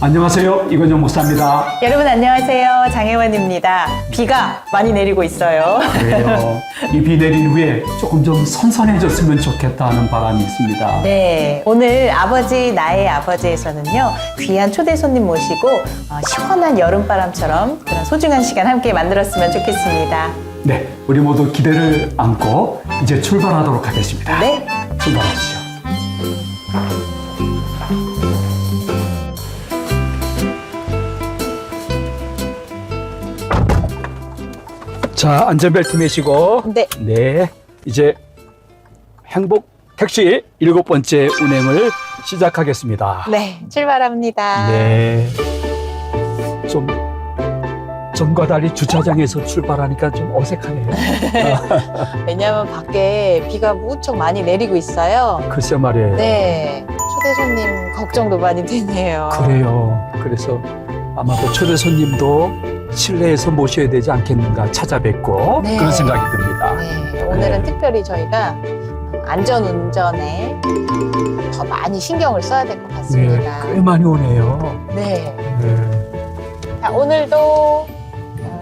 안녕하세요. 이건영 목사입니다. 여러분 안녕하세요. 장혜원입니다. 비가 많이 내리고 있어요. 그래요. 이 비 내린 후에 조금 좀 선선해졌으면 좋겠다는 바람이 있습니다. 네, 오늘 아버지 나의 아버지에서는요 귀한 초대 손님 모시고 시원한 여름바람처럼 그런 소중한 시간 함께 만들었으면 좋겠습니다. 네, 우리 모두 기대를 안고 이제 출발하도록 하겠습니다. 네. 출발하시죠. 자, 안전벨트 매시고. 네. 네, 이제 행복 택시 7번째 운행을 시작하겠습니다. 네, 출발합니다. 네. 좀 전과 달리 주차장에서 출발하니까 좀 어색하네요. 왜냐하면 밖에 비가 무척 많이 내리고 있어요. 글쎄 말이에요. 네, 초대 손님 걱정도 많이 되네요. 그래요. 그래서 아마도 초대 손님도 실내에서 모셔야 되지 않겠는가 찾아뵙고 네. 그런 생각이 듭니다. 네, 오늘은 특별히 저희가 안전운전에 더 많이 신경을 써야 될 것 네, 같습니다. 꽤 많이 오네요. 네. 네. 자, 오늘도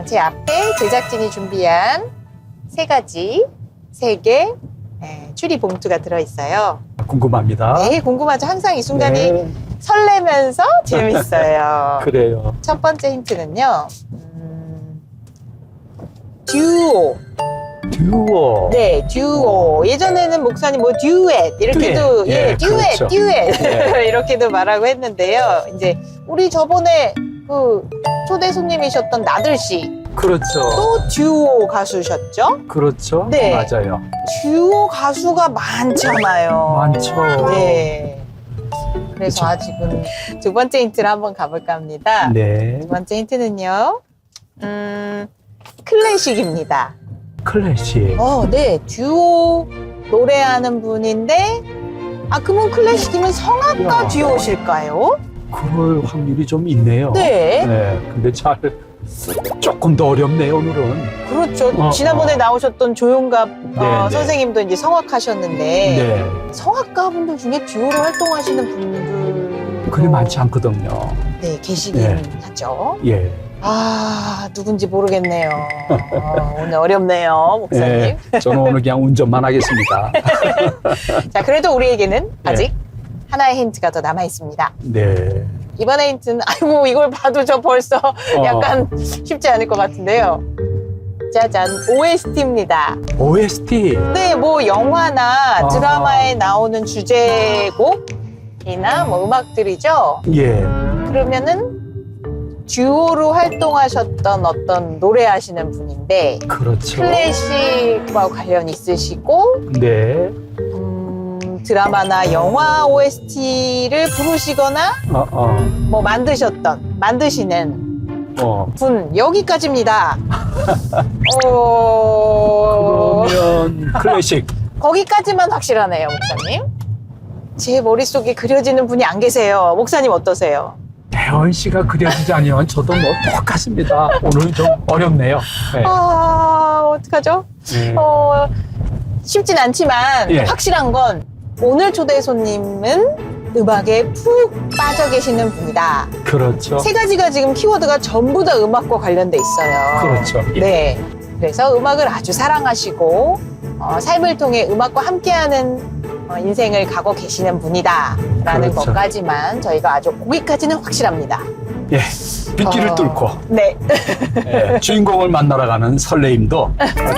제 앞에 제작진이 준비한 3개 추리 봉투가 들어있어요. 궁금합니다. 네, 궁금하죠? 항상 이 순간이 네, 설레면서 재밌어요. 그래요. 첫 번째 힌트는요. 듀오. 듀오. 네, 듀오. 예전에는 목사님 뭐 듀엣 이렇게도 듀엣. 예, 예, 듀엣, 그렇죠. 듀엣 네. 이렇게도 말하고 했는데요. 이제 우리 저번에 그 초대 손님이셨던 나들 씨 그렇죠. 또 듀오 가수셨죠? 그렇죠. 네. 맞아요. 듀오 가수가 많잖아요. 많죠. 네. 그래서 그렇죠. 아직은 두 번째 힌트를 한번 가볼까 합니다. 네. 두 번째 힌트는요. 클래식입니다. 클래식. 네. 듀오 노래하는 분인데, 그러면 클래식이면 성악가 야. 듀오실까요? 그럴 확률이 좀 있네요. 네. 근데 조금 더 어렵네요, 오늘은. 그렇죠. 지난번에 나오셨던 조용갑 네. 선생님도 이제 성악하셨는데, 네. 성악가 분들 중에 듀오로 활동하시는 분들. 그리 많지 않거든요. 네, 계시긴 네. 하죠. 예. 누군지 모르겠네요. 오늘 어렵네요, 목사님. 네. 저는 오늘 그냥 운전만 하겠습니다. 자, 그래도 우리에게는 아직 하나의 힌트가 더 남아 있습니다. 네. 이번에 힌트는 아이고 이걸 봐도 저 벌써 약간 쉽지 않을 것 같은데요. 짜잔, OST입니다. OST. 네, 뭐 영화나 드라마에 나오는 주제곡이나 뭐 음악들이죠. 예. 그러면은 듀오로 활동하셨던 어떤 노래하시는 분인데 그렇죠. 클래식과 관련 있으시고 네. 드라마나 영화 OST를 부르시거나 뭐 만드시는 분 여기까지입니다. 그러면 클래식. 거기까지만 확실하네요, 목사님. 제 머릿속에 그려지는 분이 안 계세요. 목사님 어떠세요? 배원 씨가 그려지지 않으면 저도 뭐 똑같습니다. 오늘 좀 어렵네요. 네. 어떡하죠? 네. 쉽진 않지만 예. 확실한 건 오늘 초대 손님은 음악에 푹 빠져 계시는 분이다. 그렇죠. 3가지가 지금 키워드가 전부 다 음악과 관련돼 있어요. 그렇죠. 예. 네. 그래서 음악을 아주 사랑하시고 삶을 통해 음악과 함께하는 인생을 가고 계시는 분이다라는 그렇죠. 것까지만 저희가 아주 거기까지는 확실합니다. 예. 빗길을 뚫고 네. 예, 주인공을 만나러 가는 설레임도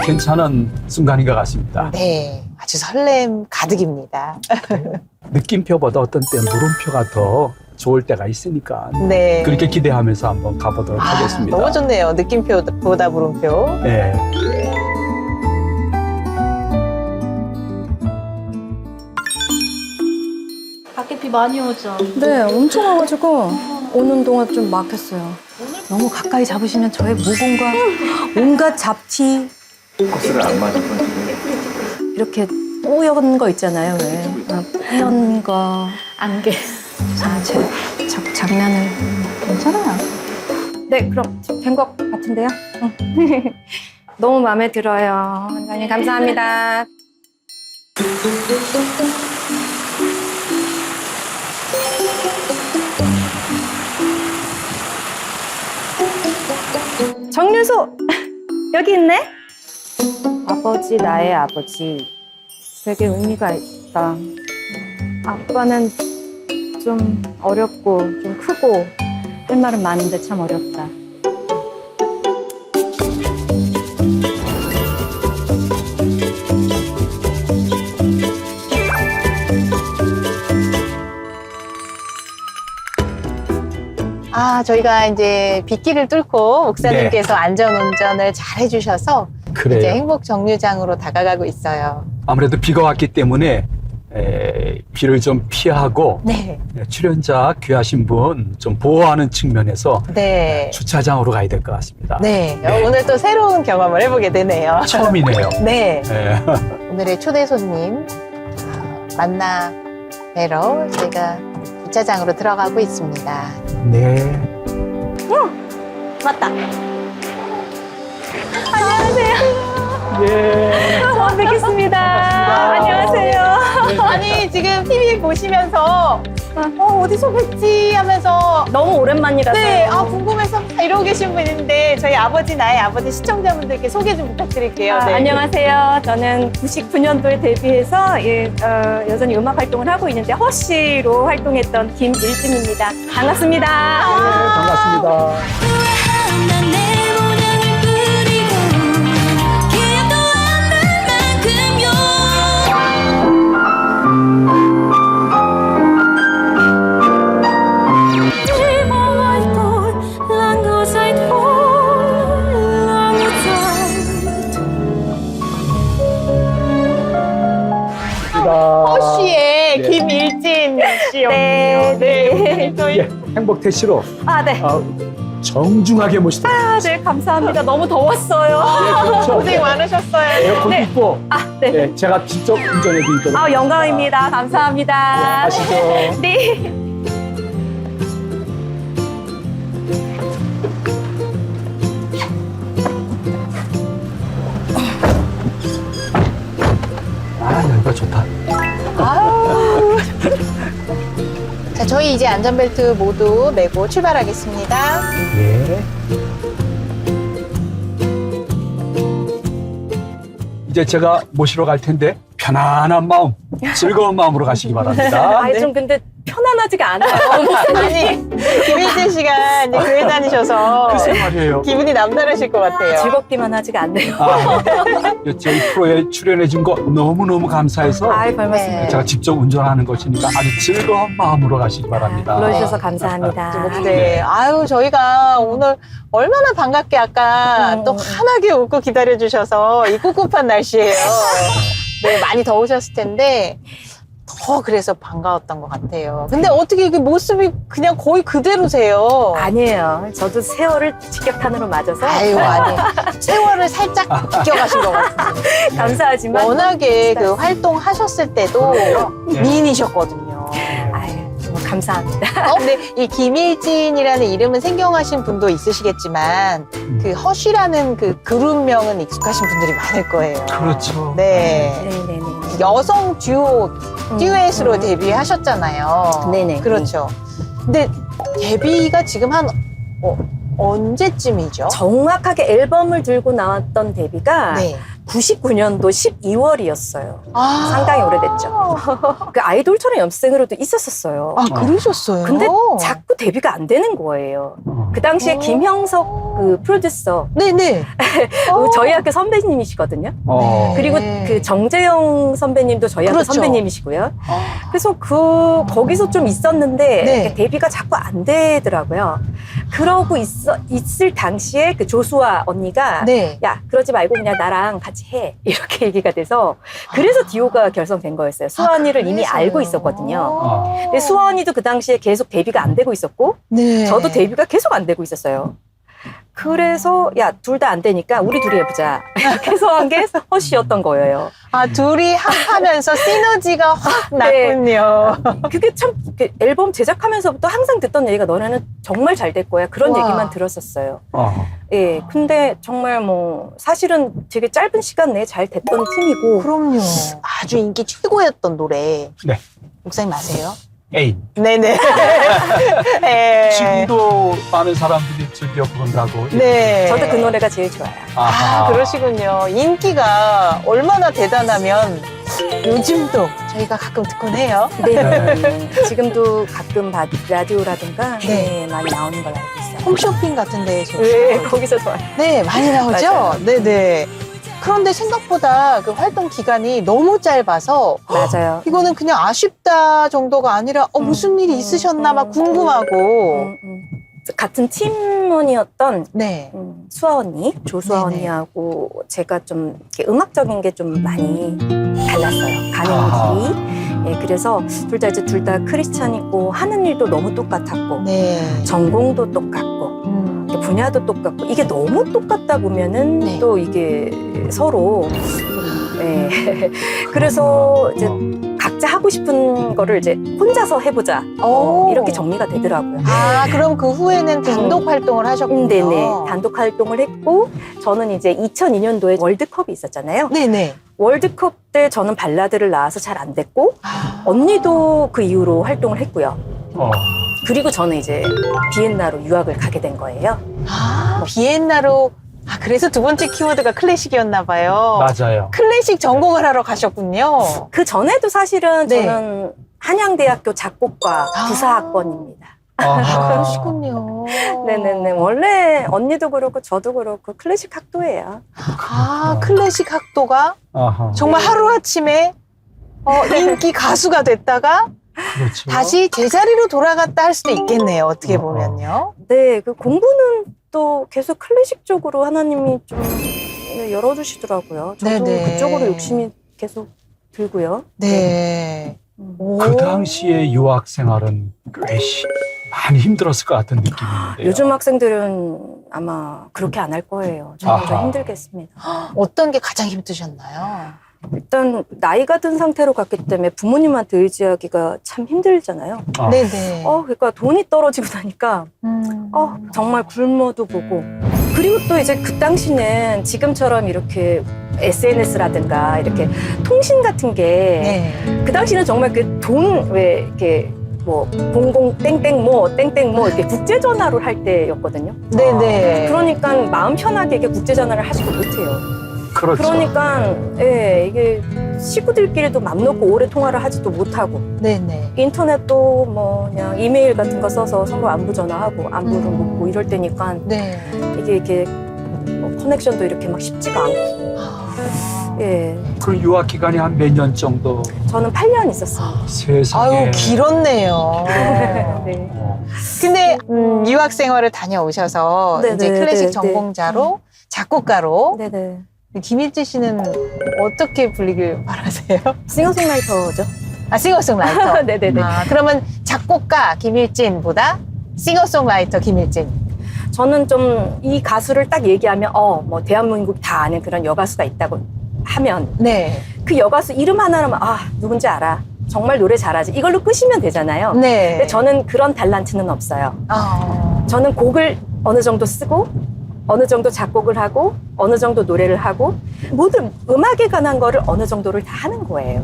괜찮은 순간인 것 같습니다. 네. 아주 설렘 가득입니다. 느낌표보다 어떤 때 물음표가 더 좋을 때가 있으니까 네. 그렇게 기대하면서 한번 가보도록 하겠습니다. 너무 좋네요. 느낌표보다 물음표. 예. 밖에 비 많이 오죠? 네, 엄청 와가지고 오는 동안 좀 막혔어요. 너무 가까이 잡으시면 저의 모공과 온갖 잡티 코스를 안 맞을 건 지금 이렇게 뽀얀 거 있잖아요, 왜? 뽀얀 거. 안개. 제 장난을. 괜찮아요. 네, 그럼 된 것 같은데요? 너무 마음에 들어요. 원장님 감사합니다. 정윤소 여기 있네. 아버지 나의 아버지 되게 의미가 있다. 아빠는 좀 어렵고 좀 크고 할 말은 많은데 참 어렵다. 저희가 이제 빗길을 뚫고 목사님께서 안전운전을 잘 해주셔서 이제 그래요. 행복 정류장으로 다가가고 있어요. 아무래도 비가 왔기 때문에 비를 좀 피하고 네. 출연자 귀하신 분 좀 보호하는 측면에서 네. 주차장으로 가야 될 것 같습니다. 네. 네. 오늘 또 새로운 경험을 해보게 되네요. 처음이네요. 네. 네. 오늘의 초대 손님 만나 뵈러 저희가 주차장으로 들어가고 있습니다. 네. 맞다. 예. 처음 뵙겠습니다. 안녕하세요. 아니 지금 TV 보시면서 어디서 뵀지 하면서 너무 오랜만이라서. 네, 궁금해서 막 이러고 계신 분인데 저희 아버지 나의 아버지 시청자분들께 소개 좀 부탁드릴게요. 네. 안녕하세요. 저는 99년도에 데뷔해서 여전히 음악 활동을 하고 있는데 허쉬로 활동했던 김일진입니다. 반갑습니다. 반갑습니다. 허쉬의 네. 김일진 씨요. 네, 네. 저희 예, 행복 택시로 네. 정중하게 모시도록 네, 감사합니다. 너무 더웠어요. 네, 그렇죠. 고생 많으셨어요. 에어컨 네. 있고 네. 네, 제가 직접 운전해 드리도록 영광입니다. 감사합니다. 아시죠? 네. 여기가 좋다. 자, 저희 이제 안전벨트 모두 매고 출발하겠습니다. 예. 이제 제가 모시러 갈 텐데 편안한 마음, 즐거운 마음으로 가시기 바랍니다. 아이, 좀 근데 편안하지가 않아요. 아니, 김일진 씨가 이제 교회 다니셔서 글쎄 말이에요. 기분이 남다르실 것 같아요. 즐겁기만 하지가 않네요. 저희 프로에 출연해 준 거 너무너무 감사해서 아이, 별 말씀. 네. 제가 직접 운전하는 것이니까 아주 즐거운 마음으로 가시기 바랍니다. 불러주셔서 감사합니다. 네. 아유, 저희가 오늘 얼마나 반갑게 아까 또 환하게 웃고 기다려주셔서 이 꿉꿉한 날씨예요. 네, 많이 더우셨을 텐데 더 그래서 반가웠던 것 같아요. 근데 어떻게 그 모습이 그냥 거의 그대로세요? 아니에요. 저도 세월을 직격탄으로 맞아서 아유, 아니. 세월을 살짝 비껴가신 것 같은데. 감사하지만 워낙에 그 활동하셨을 때도 네. 미인이셨거든요. 아유, 정말 감사합니다. 근데 이 김일진이라는 이름은 생경하신 분도 있으시겠지만 그 허쉬라는 그 그룹명은 익숙하신 분들이 많을 거예요. 그렇죠. 네. 네네네. 여성 듀엣으로 데뷔하셨잖아요. 네네. 그렇죠. 근데 데뷔가 지금 한 언제쯤이죠? 정확하게 앨범을 들고 나왔던 데뷔가 네. 99년도 12월이었어요. 아. 상당히 오래됐죠. 그 아이돌처럼 연습생으로도 있었었어요. 그러셨어요? 근데 자꾸 데뷔가 안 되는 거예요. 그 당시에 김형석 그 프로듀서 네네. 저희 학교 선배님이시거든요. 그리고 네. 그 정재영 선배님도 저희 학교 그렇죠. 선배님이시고요. 그래서 거기서 좀 있었는데 네. 데뷔가 자꾸 안 되더라고요. 그러고 있을 당시에 그 조수아 언니가 네. 야, 그러지 말고 그냥 나랑 같이 해. 이렇게 얘기가 돼서 그래서 디오가 결성된 거였어요. 수아 언니를 이미 그래서요. 알고 있었거든요. 근데 수아 언니도 그 당시에 계속 데뷔가 안 되고 있었고 네. 저도 데뷔가 계속 안 되고 있었어요. 그래서 야, 둘 다 안 되니까 우리 둘이 해보자. 이렇게 해서 한 게 허쉬였던 거예요. 둘이 합하면서 시너지가 확 네. 났군요. 그게 참 앨범 제작하면서부터 항상 듣던 얘기가 너네는 정말 잘 될 거야. 그런 와. 얘기만 들었었어요. 예, 근데 정말 뭐 사실은 되게 짧은 시간 내에 잘 됐던 팀이고 그럼요. 아주 인기 최고였던 노래. 네. 목사님 아세요? 애인. 네네. 네. 지금도 많은 사람들이 즐겨 부른다고. 네. 저도 그 노래가 제일 좋아요. 아, 그러시군요. 인기가 얼마나 대단하면 요즘도 저희가 가끔 듣곤 해요. 네. 지금도 가끔 네. 라디오라든가 네, 많이 나오는 걸 알고 있어요. 홈쇼핑 같은 데에 네, 거기서 좋아요. 네, 많이 나오죠? 맞아요. 네네. 그런데 생각보다 그 활동 기간이 너무 짧아서 맞아요. 이거는 그냥 아쉽다 정도가 아니라 무슨 일이 있으셨나 막 궁금하고. 같은 팀원이었던 네. 수아 언니, 조수아 네네. 언니하고 제가 좀 이렇게 음악적인 게 좀 많이 달랐어요. 가는 아하. 길이. 예, 그래서 둘 다 크리스찬이고 하는 일도 너무 똑같았고 네. 전공도 똑같고 분야도 똑같고 이게 너무 똑같다 보면은 네. 또 이게 서로 예. 그래서 이제 각자 하고 싶은 거를 이제 혼자서 해보자 오. 이렇게 정리가 되더라고요. 아, 그럼 그 후에는 단독 활동을 하셨군요. 네네. 단독 활동을 했고, 저는 이제 2002년도에 월드컵이 있었잖아요. 네네. 월드컵 때 저는 발라드를 나와서 잘 안 됐고, 아. 언니도 그 이후로 활동을 했고요. 어. 그리고 저는 이제 비엔나로 유학을 가게 된 거예요. 아, 비엔나로. 아, 그래서 두 번째 키워드가 클래식이었나 봐요. 맞아요. 클래식 전공을 하러 가셨군요. 그 전에도 사실은 네. 저는 한양대학교 작곡과 아. 부사학번입니다. 아하. 그러시군요. 네네네. 원래 언니도 그렇고 저도 그렇고 클래식 학도예요. 아, 클래식 학도가 아하. 정말 하루아침에 인기 가수가 됐다가 그렇죠. 다시 제자리로 돌아갔다 할 수도 있겠네요. 어떻게 보면요. 네, 그 공부는 또 계속 클래식 쪽으로 하나님이 좀 열어주시더라고요. 저도 네네. 그쪽으로 욕심이 계속 들고요. 네. 오. 그 당시에 유학 생활은 꽤 많이 힘들었을 것 같은 느낌인데요. 요즘 학생들은 아마 그렇게 안 할 거예요. 저는 좀 아하. 힘들겠습니다. 어떤 게 가장 힘드셨나요? 일단 나이가 든 상태로 갔기 때문에 부모님한테 의지하기가 참 힘들잖아요. 아. 네네. 그러니까 돈이 떨어지고 나니까 정말 굶어도 보고. 그리고 또 이제 그 당시는 지금처럼 이렇게 SNS라든가 이렇게 통신 같은 게 그 네. 당시는 정말 그 돈 왜 이렇게 뭐 공공 땡땡모 땡땡모 이렇게 국제 전화를 할 때였거든요. 네네. 그러니까 마음 편하게 이게 국제 전화를 하지도 못해요. 그렇죠. 그러니까 예, 이게 식구들끼리도 맘 놓고 오래 통화를 하지도 못하고 네네. 인터넷도 뭐 그냥 이메일 같은 거 써서 서로 안부 전화하고 안부를 묻고 이럴 때니까 네. 이게 뭐 커넥션도 이렇게 막 쉽지가 않고 예, 그 유학 기간이 한 몇 년 정도 저는 8년 있었어요. 세상에. 아유, 길었네요. 네. 어. 근데 유학 생활을 다녀오셔서 네네, 이제 클래식 네, 전공자로 작곡가로 네네. 김일지 씨는 어떻게 불리길 바라세요? 싱어송라이터죠. 아, 싱어송라이터. 네네네. 아, 그러면 작곡가 김일진보다 싱어송라이터 김일진. 저는 좀 이 가수를 딱 얘기하면 뭐 대한민국 다 아는 그런 여가수가 있다고 하면 네. 그 여가수 이름 하나로만 누군지 알아. 정말 노래 잘하지. 이걸로 끄시면 되잖아요. 네. 근데 저는 그런 달란트는 없어요. 저는 곡을 어느 정도 쓰고 어느 정도 작곡을 하고 어느 정도 노래를 하고 모든 음악에 관한 거를 어느 정도를 다 하는 거예요.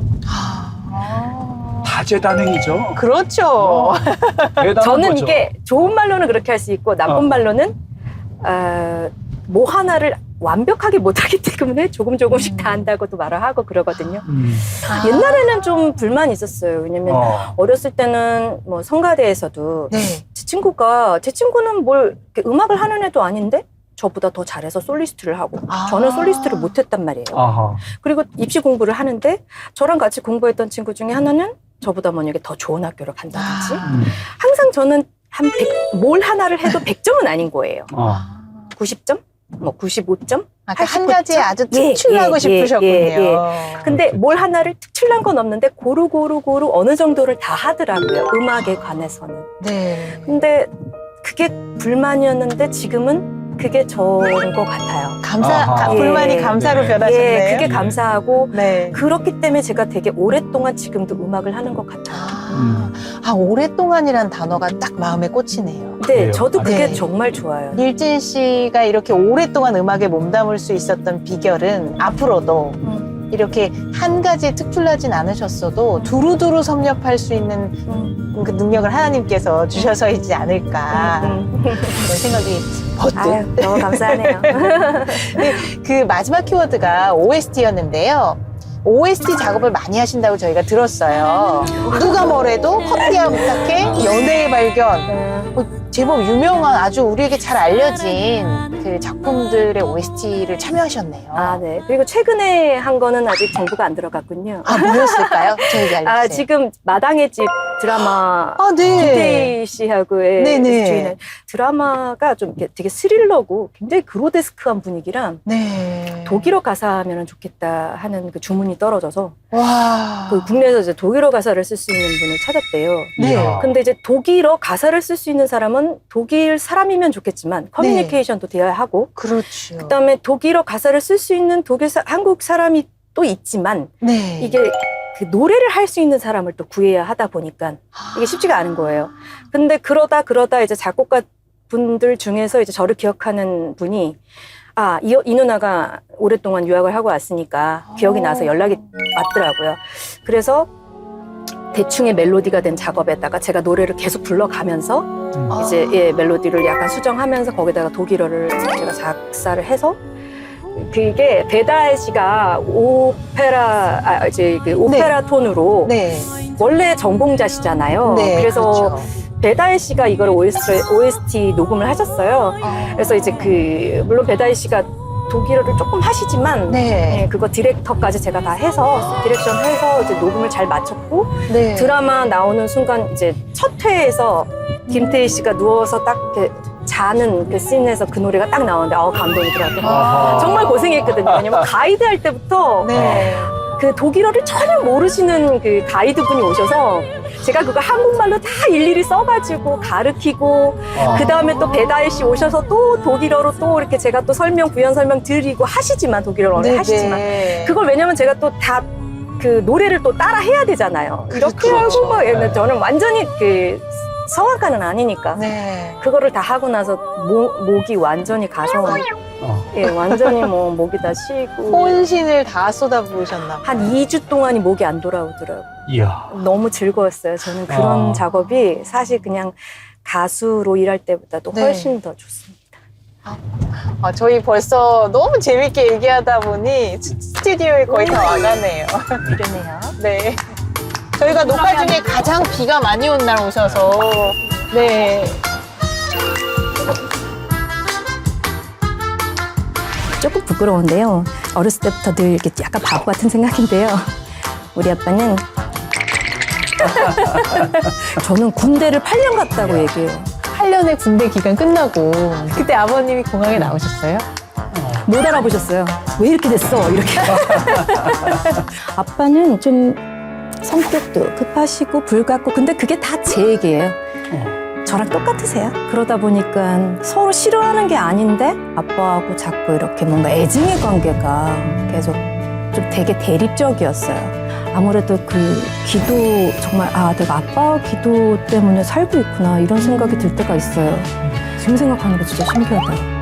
다재다능이죠. 그렇죠. 대단한 저는 거죠. 이게 좋은 말로는 그렇게 할 수 있고 나쁜 말로는 뭐 하나를 완벽하게 못하기 때문에 조금씩 다 한다고도 말을 하고 그러거든요. 옛날에는 좀 불만이 있었어요. 왜냐면 어렸을 때는 뭐 성가대에서도 네. 제 친구는 뭘 이렇게 음악을 하는 애도 아닌데 저보다 더 잘해서 솔리스트를 하고 저는 솔리스트를 못했단 말이에요. 아하. 그리고 입시 공부를 하는데 저랑 같이 공부했던 친구 중에 하나는 저보다 만약에 더 좋은 학교를 간다든지 항상 저는 뭘 하나를 해도 100점은 아닌 거예요. 90점? 뭐 95점? 한 가지에 아주 예, 특출나고 예, 싶으셨군요. 예. 근데 뭘 하나를 특출난 건 없는데 고루 어느 정도를 다 하더라고요. 음악에 관해서는. 네. 근데 그게 불만이었는데 지금은 그게 저인 것 같아요. 아하. 불만이 예. 감사로 변하셨네요. 예, 그게 감사하고 네. 그렇기 때문에 제가 되게 오랫동안 지금도 음악을 하는 것 같아요. 오랫동안이란 단어가 딱 마음에 꽂히네요. 네, 그래요? 저도 그게 네. 정말 좋아요. 일진 씨가 이렇게 오랫동안 음악에 몸담을 수 있었던 비결은 앞으로도 이렇게 한 가지에 특출나진 않으셨어도 두루두루 섭렵할 수 있는 그 능력을 하나님께서 주셔서이지 않을까 그런 생각이 버뜩. 아유, 너무 감사하네요. 그 마지막 키워드가 OST였는데요. OST 작업을 많이 하신다고 저희가 들었어요. 누가 뭐래도 커피야 부탁해, 연애의 발견, 제법 유명한 아주 우리에게 잘 알려진 그 작품들의 OST를 참여하셨네요. 아, 네. 그리고 최근에 한 거는 아직 정보가 안 들어갔군요. 아, 뭐였을까요? 저에게 알려주세요. 아, 지금 마당의 집 드라마 아, 네. 김태희 씨하고의 네네. 주인은 드라마가 좀 이렇게 되게 스릴러고 굉장히 그로데스크한 분위기랑 네. 독일어 가사면 좋겠다 하는 그 주문이 떨어져서 와. 그 국내에서 이제 독일어 가사를 쓸 수 있는 분을 찾았대요. 네. 이야. 근데 이제 독일어 가사를 쓸 수 있는 사람은 독일 사람이면 좋겠지만 커뮤니케이션도 돼야 하고 그렇죠. 그다음에 독일어 가사를 쓸 수 있는 한국 사람이 또 있지만 네. 이게 그 노래를 할 수 있는 사람을 또 구해야 하다 보니까 이게 쉽지가 않은 거예요. 근데 그러다 이제 작곡가 분들 중에서 이제 저를 기억하는 분이 이 누나가 오랫동안 유학을 하고 왔으니까 기억이 나서 연락이 왔더라고요. 그래서 대충의 멜로디가 된 작업에다가 제가 노래를 계속 불러가면서 이제 멜로디를 약간 수정하면서 거기다가 독일어를 제가 작사를 해서 그게 배다혜 씨가 오페라 네. 톤으로 네. 원래 전공자시잖아요. 네. 그래서 그렇죠. 배다혜 씨가 이걸 OST 녹음을 하셨어요. 그래서 이제 물론 배다혜 씨가 독일어를 조금 하시지만 네. 그거 디렉터까지 제가 다 해서 디렉션 해서 이제 녹음을 잘 마쳤고 네. 드라마 나오는 순간 이제 첫 회에서 김태희 씨가 누워서 딱 이렇게 자는 그 씬에서 그 노래가 딱 나오는데 감동이더라고요. 정말 고생했거든요. 왜냐면 가이드 할 때부터 네. 그 독일어를 전혀 모르시는 그 가이드 분이 오셔서 제가 그거 한국말로 다 일일이 써가지고 가르치고 그 다음에 또 배다혜 씨 오셔서 또 독일어로 또 이렇게 제가 또 부연 설명 드리고 하시지만 독일어를 네, 하시지만 네. 그걸 왜냐면 제가 또 다 그 노래를 또 따라 해야 되잖아요. 이렇게 그렇죠. 하고 막 저는 완전히 그 성악가는 아니니까 네. 그거를 다 하고 나서 목이 완전히 가서 완전히 목이 다 쉬고 혼신을 다 쏟아부으셨나 봐요. 한 2주 동안이 목이 안 돌아오더라고요. 이야. 너무 즐거웠어요. 저는 그런 작업이 사실 그냥 가수로 일할 때보다도 네. 훨씬 더 좋습니다. 저희 벌써 너무 재밌게 얘기하다 보니 스튜디오에 거의 다 와가네요. 이러네요. 네. 저희가 녹화 중에 가장 비가 많이 온 날 오셔서 네. 조금 부끄러운데요. 어렸을 때부터 늘 이렇게 약간 바보 같은 생각인데요. 우리 아빠는 저는 군대를 8년 갔다고 얘기해요. 8년의 군대 기간 끝나고 그때 아버님이 공항에 나오셨어요? 못 알아보셨어요. 왜 이렇게 됐어? 이렇게. 아빠는 좀 성격도 급하시고 불같고 근데 그게 다 제 얘기예요. 저랑 똑같으세요. 그러다 보니까 서로 싫어하는 게 아닌데 아빠하고 자꾸 이렇게 뭔가 애증의 관계가 계속 좀 되게 대립적이었어요. 아무래도 그 기도 정말 내가 아빠 기도 때문에 살고 있구나 이런 생각이 들 때가 있어요. 지금 생각하는 거 진짜 신기하다.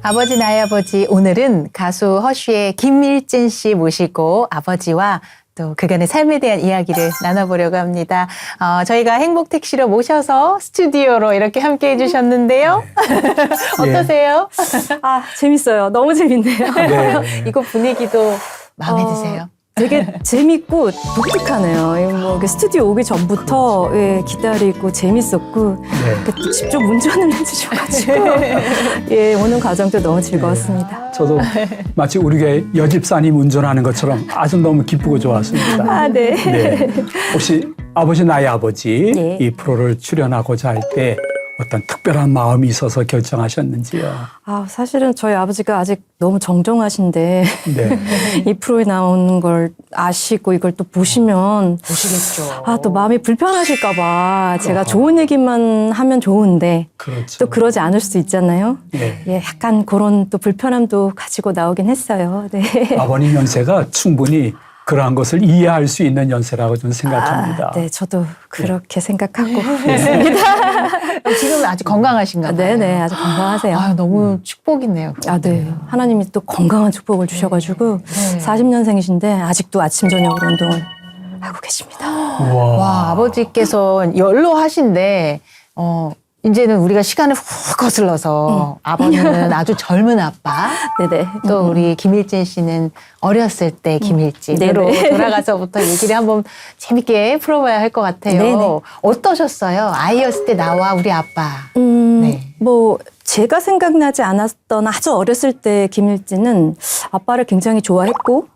아버지 나의 아버지 오늘은 가수 허쉬의 김일진 씨 모시고 아버지와 또 그간의 삶에 대한 이야기를 나눠보려고 합니다. 저희가 행복택시로 모셔서 스튜디오로 이렇게 함께 해주셨는데요. 어떠세요? 재밌어요. 너무 재밌네요. 네. 이곳 분위기도 마음에 드세요? 되게 재밌고 독특하네요. 스튜디오 오기 전부터 기다리고 재밌었고 또 직접 운전을 해주셔가지고 오는 과정도 너무 즐거웠습니다. 저도 마치 우리 교회 여집사님 운전하는 것처럼 아주 너무 기쁘고 좋았습니다. 네. 네. 혹시 아버지 나의 아버지 네. 이 프로를 출연하고자 할 때 어떤 특별한 마음이 있어서 결정하셨는지요? 사실은 저희 아버지가 아직 너무 정정하신데 네. 이 프로에 나오는 걸 아시고 이걸 또 보시면 보시겠죠. 또 마음이 불편하실까 봐 제가 좋은 얘기만 하면 좋은데 그렇죠. 또 그러지 않을 수도 있잖아요. 네. 약간 그런 또 불편함도 가지고 나오긴 했어요. 네. 아버님 연세가 충분히 그러한 것을 이해할 수 있는 연세라고 저는 생각합니다. 네, 저도 그렇게 생각하고 네. 있습니다. 지금 아주 건강하신가 봐요. 네네, 아주 건강하세요. 아, 너무 축복이네요. 아, 네. 하나님이 또 건강한 축복을 주셔가지고 네. 40년생이신데 아직도 아침 저녁으로 운동을 하고 계십니다. 와, 아버지께서 연로하신데, 이제는 우리가 시간을 훅 거슬러서 아버님은 아주 젊은 아빠, 네네. 또 우리 김일진 씨는 어렸을 때 김일진으로 네네. 돌아가서부터 얘기를 한번 재밌게 풀어봐야 할 것 같아요. 네네. 어떠셨어요? 아이였을 때 나와 우리 아빠. 네. 뭐 제가 생각나지 않았던 아주 어렸을 때 김일진은 아빠를 굉장히 좋아했고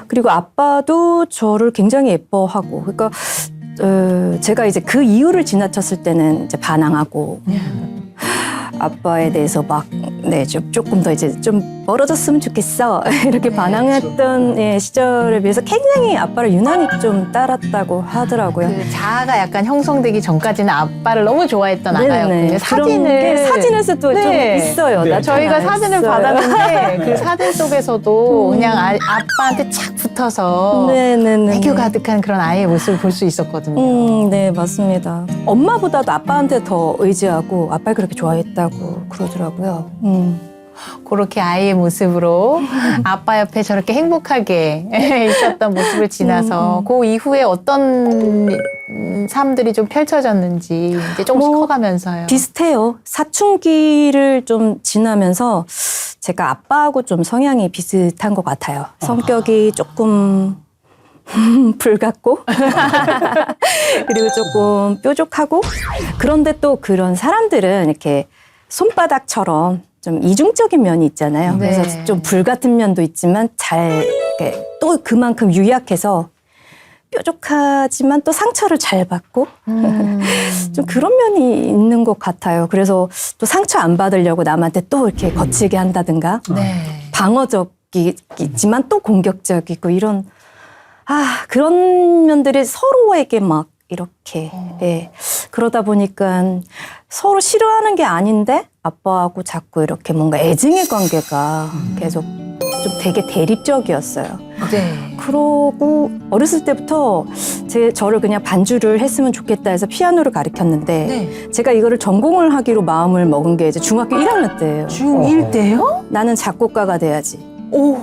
그리고 아빠도 저를 굉장히 예뻐하고 그러니까 제가 이제 그 이유를 지나쳤을 때는 이제 반항하고 아빠에 대해서 막 네, 조금 더 이제 좀 멀어졌으면 좋겠어 이렇게 반항했던 예, 시절에 비해서 굉장히 아빠를 유난히 좀 따랐다고 하더라고요. 그 자아가 약간 형성되기 전까지는 아빠를 너무 좋아했던 네네네. 아가였거든요. 그런 게 사진에서도 네. 좀 있어요. 네. 저희가 사진을 받았는데 그 사진 속에서도 그냥 아빠한테 착 붙어서 네네네. 애교 가득한 그런 아이의 모습을 볼 수 있었거든요. 네, 맞습니다. 엄마보다도 아빠한테 더 의지하고 아빠를 그렇게 좋아했다고 그러더라고요. 그렇게 아이의 모습으로 아빠 옆에 저렇게 행복하게 있었던 모습을 지나서 그 이후에 어떤 삶들이 좀 펼쳐졌는지 이제 조금씩 커가면서요. 비슷해요. 사춘기를 좀 지나면서 제가 아빠하고 좀 성향이 비슷한 것 같아요. 성격이 조금 불같고 그리고 조금 뾰족하고 그런데 또 그런 사람들은 이렇게 손바닥처럼 좀 이중적인 면이 있잖아요. 네. 그래서 좀 불같은 면도 있지만 잘 이렇게 또 그만큼 유약해서 뾰족하지만 또 상처를 잘 받고 좀 그런 면이 있는 것 같아요. 그래서 또 상처 안 받으려고 남한테 또 이렇게 거칠게 한다든가 네. 방어적이지만 또 공격적이고 이런 그런 면들이 서로에게 막 이렇게 예. 그러다 보니까 서로 싫어하는 게 아닌데 아빠하고 자꾸 이렇게 뭔가 애증의 관계가 계속 좀 되게 대립적이었어요. 네. 그러고 어렸을 때부터 저를 그냥 반주를 했으면 좋겠다 해서 피아노를 가르쳤는데 네. 제가 이거를 전공을 하기로 마음을 먹은 게 이제 중학교 1학년 때예요. 중1 때요? 나는 작곡가가 돼야지. 오,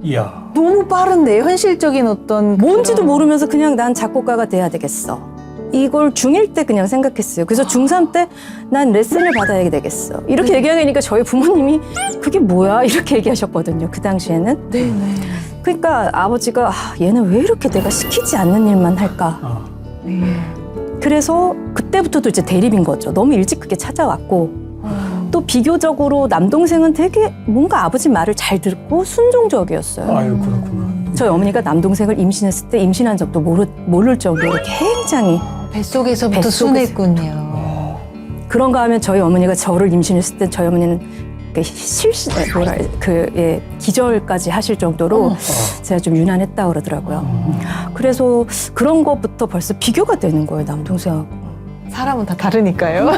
이야. 너무 빠른데요? 현실적인 어떤 뭔지도 모르면서 그냥 난 작곡가가 돼야 되겠어. 이걸 중1 때 그냥 생각했어요. 그래서 중3 때 난 레슨을 받아야 되겠어. 이렇게 얘기하니까 저희 부모님이 그게 뭐야? 이렇게 얘기하셨거든요. 그 당시에는. 네네. 그러니까 아버지가 얘는 왜 이렇게 내가 시키지 않는 일만 할까? 그래서 그때부터도 이제 대립인 거죠. 너무 일찍 그게 찾아왔고 또 비교적으로 남동생은 되게 뭔가 아버지 말을 잘 듣고 순종적이었어요. 아유, 그렇구나. 저희 어머니가 남동생을 임신했을 때 임신한 적도 모를 정도로 굉장히 뱃속에서부터 뱃속에서. 순했군요. 그런가 하면 저희 어머니가 저를 임신했을 때 저희 어머니는 기절까지 하실 정도로 제가 좀 유난했다 그러더라고요. 그래서 그런 것부터 벌써 비교가 되는 거예요, 남동생하고. 사람은 다 다르니까요.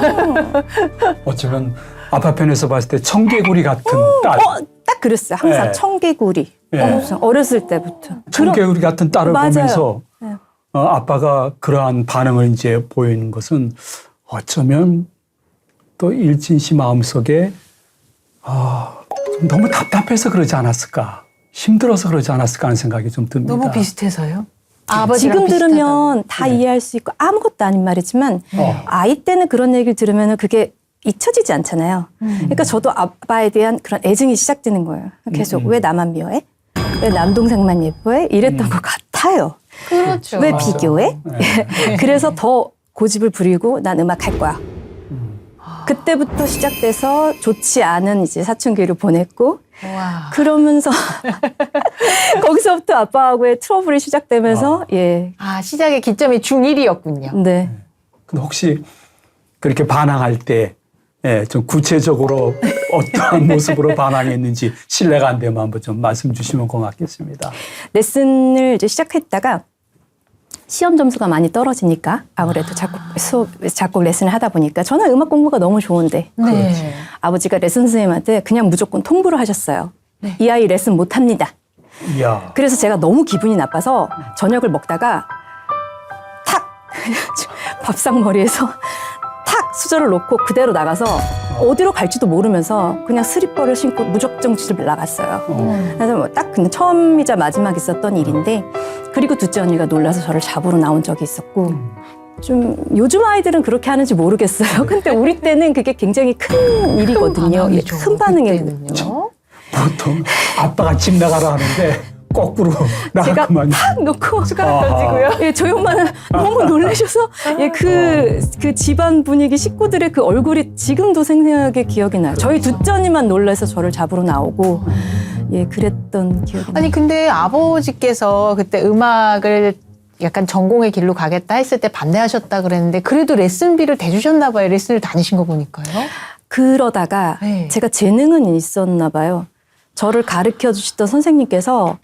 어쩌면 아빠 편에서 봤을 때 청개구리 같은 딸. 딱 그랬어요. 항상 네. 청개구리. 네. 어렸을 때부터. 청개구리 같은 딸을 맞아요. 보면서 네. 아빠가 그러한 반응을 이제 보이는 것은 어쩌면 또 일진 씨 마음속에 좀 너무 답답해서 그러지 않았을까, 힘들어서 그러지 않았을까 하는 생각이 좀 듭니다. 너무 비슷해서요. 지금 들으면 다 이해할 수 있고 아무것도 아닌 말이지만 아이 때는 그런 얘기를 들으면 그게 잊혀지지 않잖아요. 그러니까 저도 아빠에 대한 그런 애증이 시작되는 거예요. 계속 왜 나만 미워해? 왜 남동생만 예뻐해? 이랬던 것 같아요. 그렇죠. 왜 맞아. 비교해? 네. 그래서 더 고집을 부리고 난 음악 할 거야. 그때부터 시작돼서 좋지 않은 이제 사춘기를 보냈고 와. 그러면서 거기서부터 아빠하고의 트러블이 시작되면서 예. 시작의 기점이 중1이었군요. 네. 근데 혹시 그렇게 반항할 때 좀 구체적으로 어떠한 모습으로 반항했는지 실례가 안 되면 한번 좀 말씀 주시면 고맙겠습니다. 레슨을 이제 시작했다가 시험 점수가 많이 떨어지니까 아무래도 작곡 레슨을 하다 보니까 저는 음악 공부가 너무 좋은데 네. 아버지가 레슨 선생님한테 그냥 무조건 통보를 하셨어요. 이 아이 레슨 못 합니다. 이야. 그래서 제가 너무 기분이 나빠서 저녁을 먹다가 탁 밥상머리에서 탁 수저를 놓고 그대로 나가서 어디로 갈지도 모르면서 그냥 슬리퍼를 신고 무작정 집을 나갔어요. 그래서 뭐 딱 그냥 처음이자 마지막 있었던 일인데, 그리고 둘째 언니가 놀라서 저를 잡으러 나온 적이 있었고, 좀 요즘 아이들은 그렇게 하는지 모르겠어요. 근데 우리 때는 그게 굉장히 큰 일이거든요. 예, 큰 반응이거든요. 보통 아빠가 집 나가라 하는데 거꾸로 제가 나갔구만. 탁 놓고 숟가락 던지고요. 예, 저희 엄마는 너무 놀라셔서 예, 그 집안 분위기 식구들의 그 얼굴이 지금도 생생하게 기억이 나요. 저희 둘째 언니만 놀라서 저를 잡으러 나오고 예, 그랬던 기억이 나요. 아니 근데 아버지께서 그때 음악을 약간 전공의 길로 가겠다 했을 때 반대하셨다 그랬는데 그래도 레슨비를 대주셨나 봐요. 레슨을 다니신 거 보니까요. 그러다가 네. 제가 재능은 있었나 봐요. 저를 가르쳐 주시던 선생님께서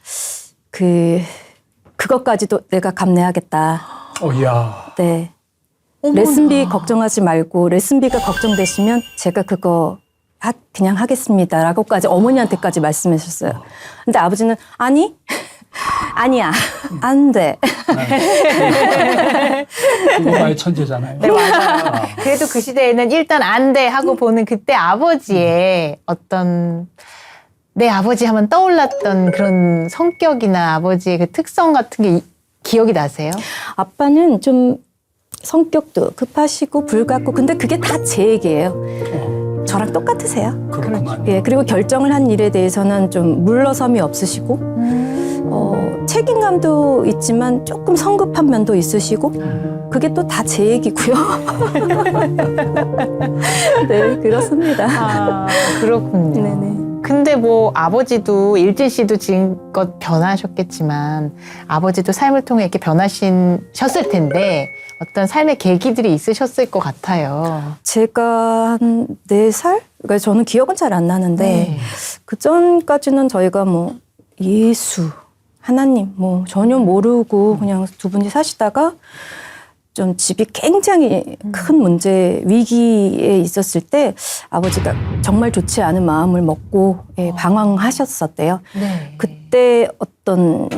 그것까지도 내가 감내하겠다. 야. 네. 어머나. 레슨비 걱정하지 말고 레슨비가 걱정되시면 제가 그거 그냥 하겠습니다라고까지 어머니한테까지 말씀하셨어요. 근데 아버지는 아니 아니야 안 돼. 엄마의 천재잖아요. 네, 맞아요. 그래도 그 시대에는 일단 안 돼 하고 보는 그때 아버지의 어떤 내 아버지 하면 떠올랐던 그런 성격이나 아버지의 그 특성 같은 게 기억이 나세요? 아빠는 좀 성격도 급하시고 불같고 근데 그게 다 제 얘기예요. 저랑 똑같으세요. 그렇구만. 예, 그리고 결정을 한 일에 대해서는 좀 물러섬이 없으시고 책임감도 있지만 조금 성급한 면도 있으시고 그게 또 다 제 얘기고요. 네, 그렇습니다. 아, 그렇군요. 네네. 근데 뭐 아버지도 일진 씨도 지금껏 변하셨겠지만 아버지도 삶을 통해 이렇게 변하셨을 텐데 어떤 삶의 계기들이 있으셨을 것 같아요. 제가 한 4살? 그러니까 저는 기억은 잘 안 나는데 네. 그 전까지는 저희가 뭐 예수, 하나님 뭐 전혀 모르고 그냥 두 분이 사시다가 좀 집이 굉장히 큰 문제, 위기에 있었을 때 아버지가 정말 좋지 않은 마음을 먹고 예, 방황하셨었대요. 네. 그때 어떤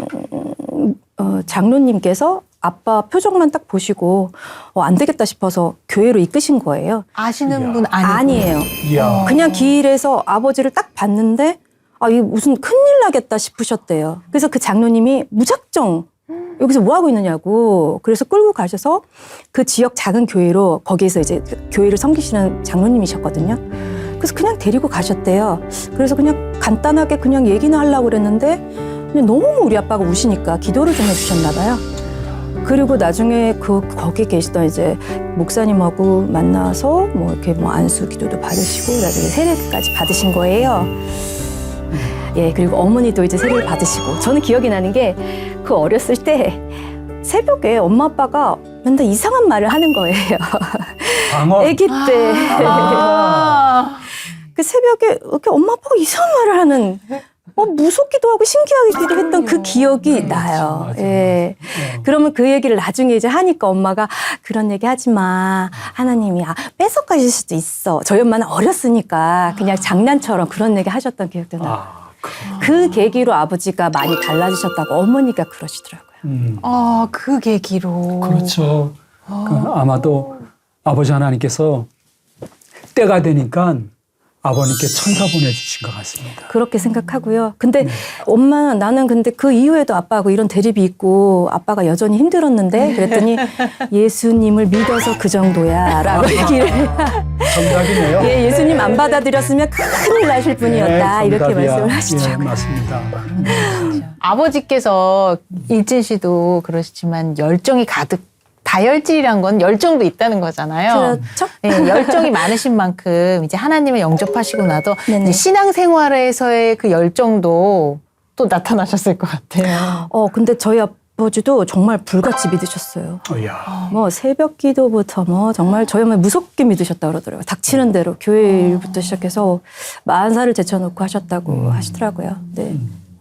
장로님께서 아빠 표정만 딱 보시고 안 되겠다 싶어서 교회로 이끄신 거예요. 아시는 이야. 분 아니고. 아니에요. 이야. 그냥 길에서 아버지를 딱 봤는데 이게 무슨 큰일 나겠다 싶으셨대요. 그래서 그 장로님이 무작정 여기서 뭐 하고 있느냐고 그래서 끌고 가셔서 그 지역 작은 교회로 거기에서 이제 교회를 섬기시는 장로님이셨거든요. 그래서 그냥 데리고 가셨대요. 그래서 그냥 간단하게 그냥 얘기나 하려고 그랬는데 그냥 너무 우리 아빠가 우시니까 기도를 좀 해주셨나 봐요. 그리고 나중에 거기 계시던 이제 목사님하고 만나서 뭐 이렇게 뭐 안수 기도도 받으시고 나중에 세례까지 받으신 거예요. 예, 그리고 어머니도 이제 세례를 받으시고 저는 기억이 나는 게 그 어렸을 때 새벽에 엄마 아빠가 맨날 이상한 말을 하는 거예요. 방어. 아기 때. 아. 그 새벽에 이렇게 엄마 아빠가 이상한 말을 하는 무섭기도 하고 신기하기도 했던 그 기억이 나요. 맞아. 예. 그러면 그 얘기를 나중에 이제 하니까 엄마가 그런 얘기 하지 마. 하나님이 뺏어가실 수도 있어. 저희 엄마는 어렸으니까 그냥 장난처럼 그런 얘기 하셨던 기억도 나요. 그 계기로 아버지가 많이 달라지셨다고 어머니가 그러시더라고요. 그 계기로. 그렇죠. 아마도 아버지 하나님께서 때가 되니까 아버님께 천사 보내주신 것 같습니다. 그렇게 생각하고요. 근데 엄마 나는 근데 그 이후에도 아빠하고 이런 대립이 있고 아빠가 여전히 힘들었는데 그랬더니 예수님을 믿어서 그 정도야 라고 얘기를 정답이네요. 예, 예수님 안 받아들였으면 큰일 나실 분이었다 네, 이렇게 정답이야. 말씀을 하시더라고요. 예, 맞습니다. 아버지께서 일진 씨도 그러시지만 열정이 가득 다혈질이란 건 열정도 있다는 거잖아요. 그렇죠? 네, 열정이 많으신 만큼 이제 하나님을 영접하시고 나도 네네. 이제 신앙생활에서의 그 열정도 또 나타나셨을 것 같아요. 근데 저희 아버지도 정말 불같이 믿으셨어요. 야. 뭐 새벽 기도부터 뭐 정말 저희 어머니 무섭게 믿으셨다고 그러더라고요. 닥치는 대로 교회 일부터 시작해서 만사를 제쳐놓고 하셨다고 하시더라고요. 네.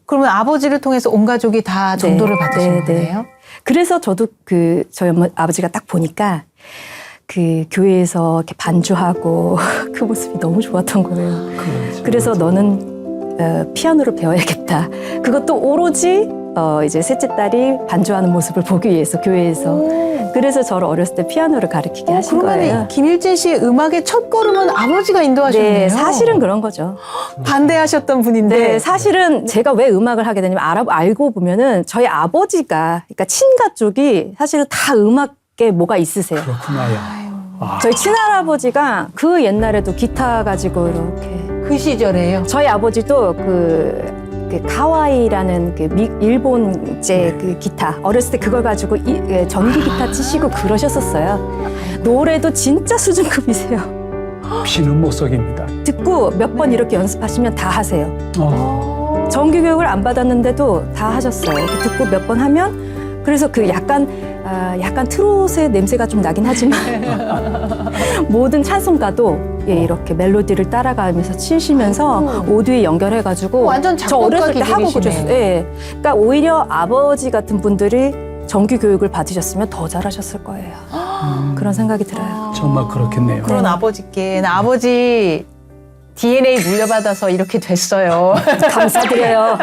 그러면 아버지를 통해서 온 가족이 다 전도를 받으신 거예요? 그래서 저도 저희 아버지가 딱 보니까 그 교회에서 이렇게 반주하고 그 모습이 너무 좋았던 거예요. 그렇죠. 그래서 너는 피아노를 배워야겠다. 그것도 오로지 이제 셋째 딸이 반주하는 모습을 보기 위해서 교회에서. 그래서 저를 어렸을 때 피아노를 가르치게 하신 그러면 거예요. 김일진 씨의 음악의 첫 걸음은 아버지가 인도하셨네요. 네, 사실은 그런 거죠. 반대하셨던 분인데. 네, 사실은 제가 왜 음악을 하게 되냐면 알고 보면은 저희 아버지가, 그러니까 친가 쪽이 사실은 다 음악에 뭐가 있으세요. 그렇구나요. 아, 저희 친할아버지가 그 옛날에도 기타 가지고 이렇게. 그 시절에요. 저희 아버지도 그 카와이라는 그 일본제 그 기타 어렸을 때 그걸 가지고 전기 기타 치시고 그러셨었어요. 노래도 진짜 수준급이세요. 피는 못속입니다. 듣고 몇 번 이렇게 연습하시면 다 하세요. 정규 교육을 안 받았는데도 다 하셨어요. 이렇게 듣고 몇 번 하면 그래서 그 약간 트롯의 냄새가 좀 나긴 하지만 모든 찬송가도 이렇게 멜로디를 따라가면서 치시면서 오디오에 연결해가지고 완전 저 어렸을 때 하고 작곡가 그러셨어요. 예. 그러니까 오히려 아버지 같은 분들이 정규 교육을 받으셨으면 더 잘하셨을 거예요. 그런 생각이 들어요. 정말 그렇겠네요. 그런 아버지께 나 아버지 DNA 물려받아서 이렇게 됐어요. 감사드려요.